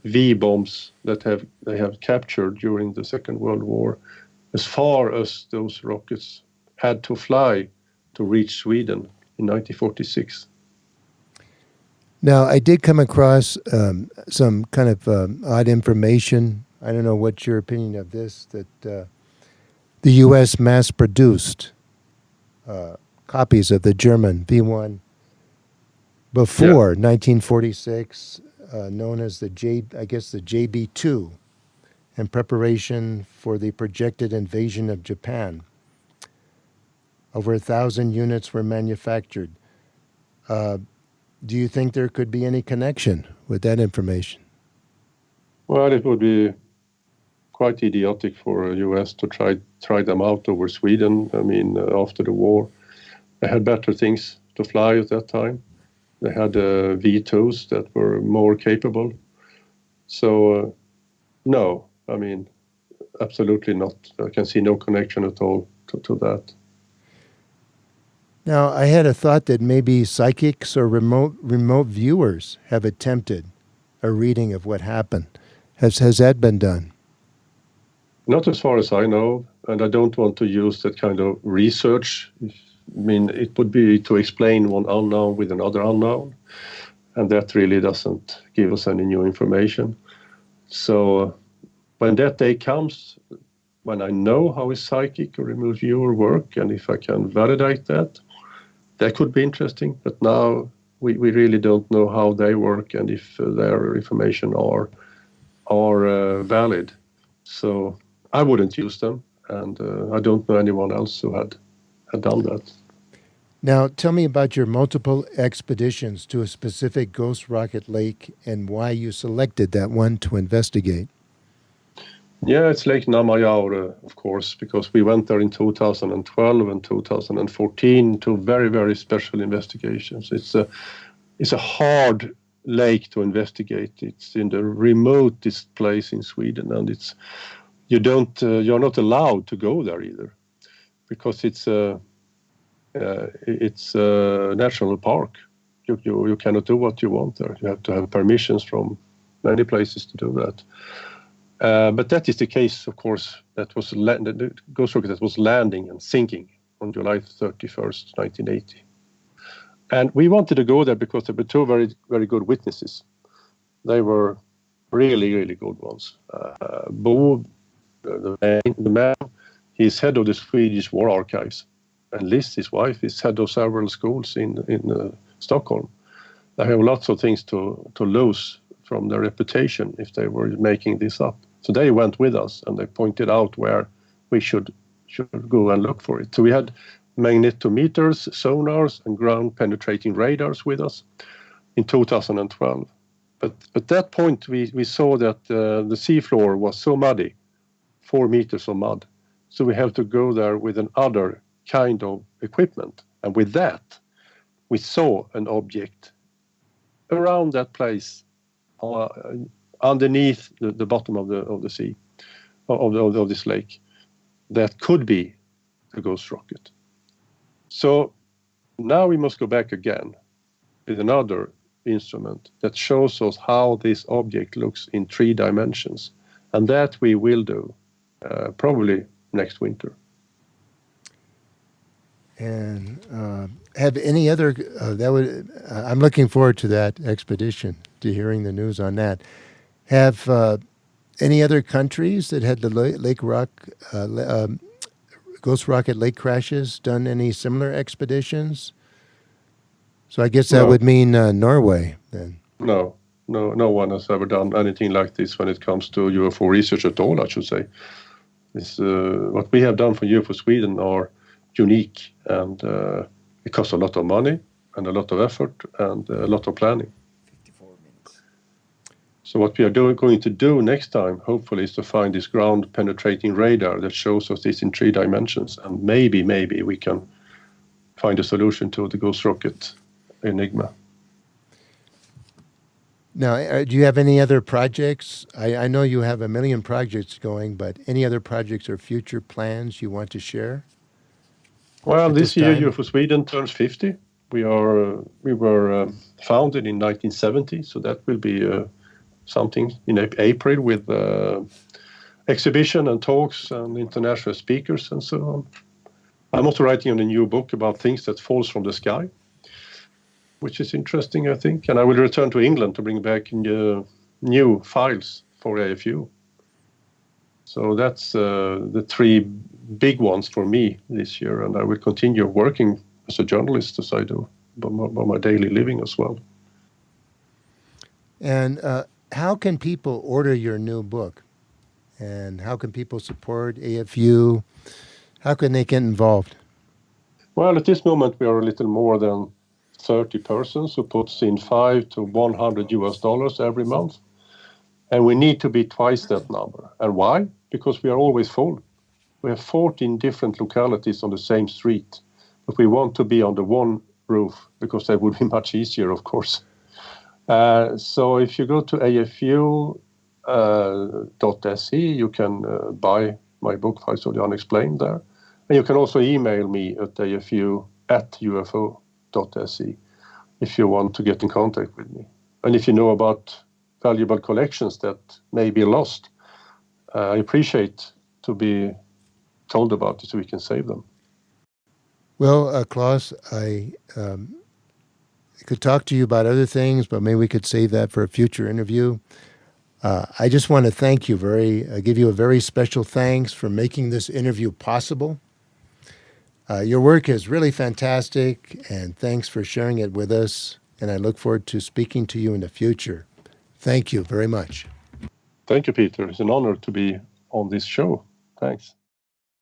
V-bombs that they have captured during the Second World War, as far as those rockets had to fly to reach Sweden in 1946. Now, I did come across some kind of odd information. I don't know what's your opinion of this, that the U.S. mass-produced copies of the German V1 before 1946, known as the JB-2, in preparation for the projected invasion of Japan. Over 1,000 units were manufactured. Do you think there could be any connection with that information? Well, it would be quite idiotic for the U.S. to try them out over Sweden. I mean, after the war, they had better things to fly at that time. They had V2s that were more capable. So, no, I mean, absolutely not. I can see no connection at all to that. Now, I had a thought that maybe psychics or remote viewers have attempted a reading of what happened. Has that been done? Not as far as I know, and I don't want to use that kind of research. I mean, it would be to explain one unknown with another unknown, and that really doesn't give us any new information. So when that day comes, when I know how a psychic or remote viewer work, and if I can validate that, that could be interesting. But now we really don't know how they work and if their information are valid. So I wouldn't use them, and I don't know anyone else who had done that. Now, tell me about your multiple expeditions to a specific ghost rocket lake and why you selected that one to investigate. Yeah, it's Lake Namajaure, of course, because we went there in 2012 and 2014 to very, very special investigations. It's a hard lake to investigate. It's in the remotest place in Sweden, and you're not allowed to go there either, because it's a national park. You cannot do what you want there. You have to have permissions from many places to do that. But that is the case, of course, that was the ghost rocket that was landing and sinking on July 31st, 1980. And we wanted to go there because there were two very, very good witnesses. They were really, really good ones. Bo, the man, he's head of the Swedish War Archives. And Liz, his wife, is head of several schools in Stockholm. They have lots of things to lose from their reputation if they were making this up. So they went with us and they pointed out where we should go and look for it. So we had magnetometers, sonars, and ground-penetrating radars with us in 2012. But at that point, we saw that the seafloor was so muddy, 4 meters of mud. So we have to go there with another kind of equipment. And with that, we saw an object around that place, underneath the bottom of the sea, of this lake, that could be the ghost rocket. So now we must go back again with another instrument that shows us how this object looks in 3 dimensions, and that we will do probably next winter. And have any other I'm looking forward to that expedition, to hearing the news on that. Have any other countries that had the Lake Rock Ghost Rocket Lake crashes done any similar expeditions? So I guess that No. would mean Norway then. No, no one has ever done anything like this when it comes to UFO research at all, I should say. What we have done for UFO-Sweden are unique, and it costs a lot of money and a lot of effort and a lot of planning. 54 minutes. So what we are going to do next time, hopefully, is to find this ground-penetrating radar that shows us this in 3 dimensions, and maybe we can find a solution to the Ghost Rocket enigma. Now, do you have any other projects? I know you have a million projects going, but any other projects or future plans you want to share? Well, this year time? UFO-Sweden turns 50. We were founded in 1970, so that will be something in April with exhibition and talks and international speakers and so on. I'm also writing on a new book about things that falls from the sky, which is interesting, I think. And I will return to England to bring back new files for AFU. So that's the 3 big ones for me this year. And I will continue working as a journalist as I do, by my daily living as well. And how can people order your new book? And how can people support AFU? How can they get involved? Well, at this moment, we are a little more than 30 persons who puts in $5 to $100 every month. And we need to be twice that number. And why? Because we are always full. We have 14 different localities on the same street. But we want to be under one roof because that would be much easier, of course. So if you go to afu.se, you can buy my book, Files of the Unexplained, there. And you can also email me at afu@ufo.se if you want to get in contact with me. And if you know about valuable collections that may be lost, I appreciate to be told about it so we can save them. Well, Clas, I could talk to you about other things, but maybe we could save that for a future interview. I just want to thank you give you a very special thanks for making this interview possible. Your work is really fantastic, and thanks for sharing it with us. And I look forward to speaking to you in the future. Thank you very much. Thank you, Peter. It's an honor to be on this show. Thanks.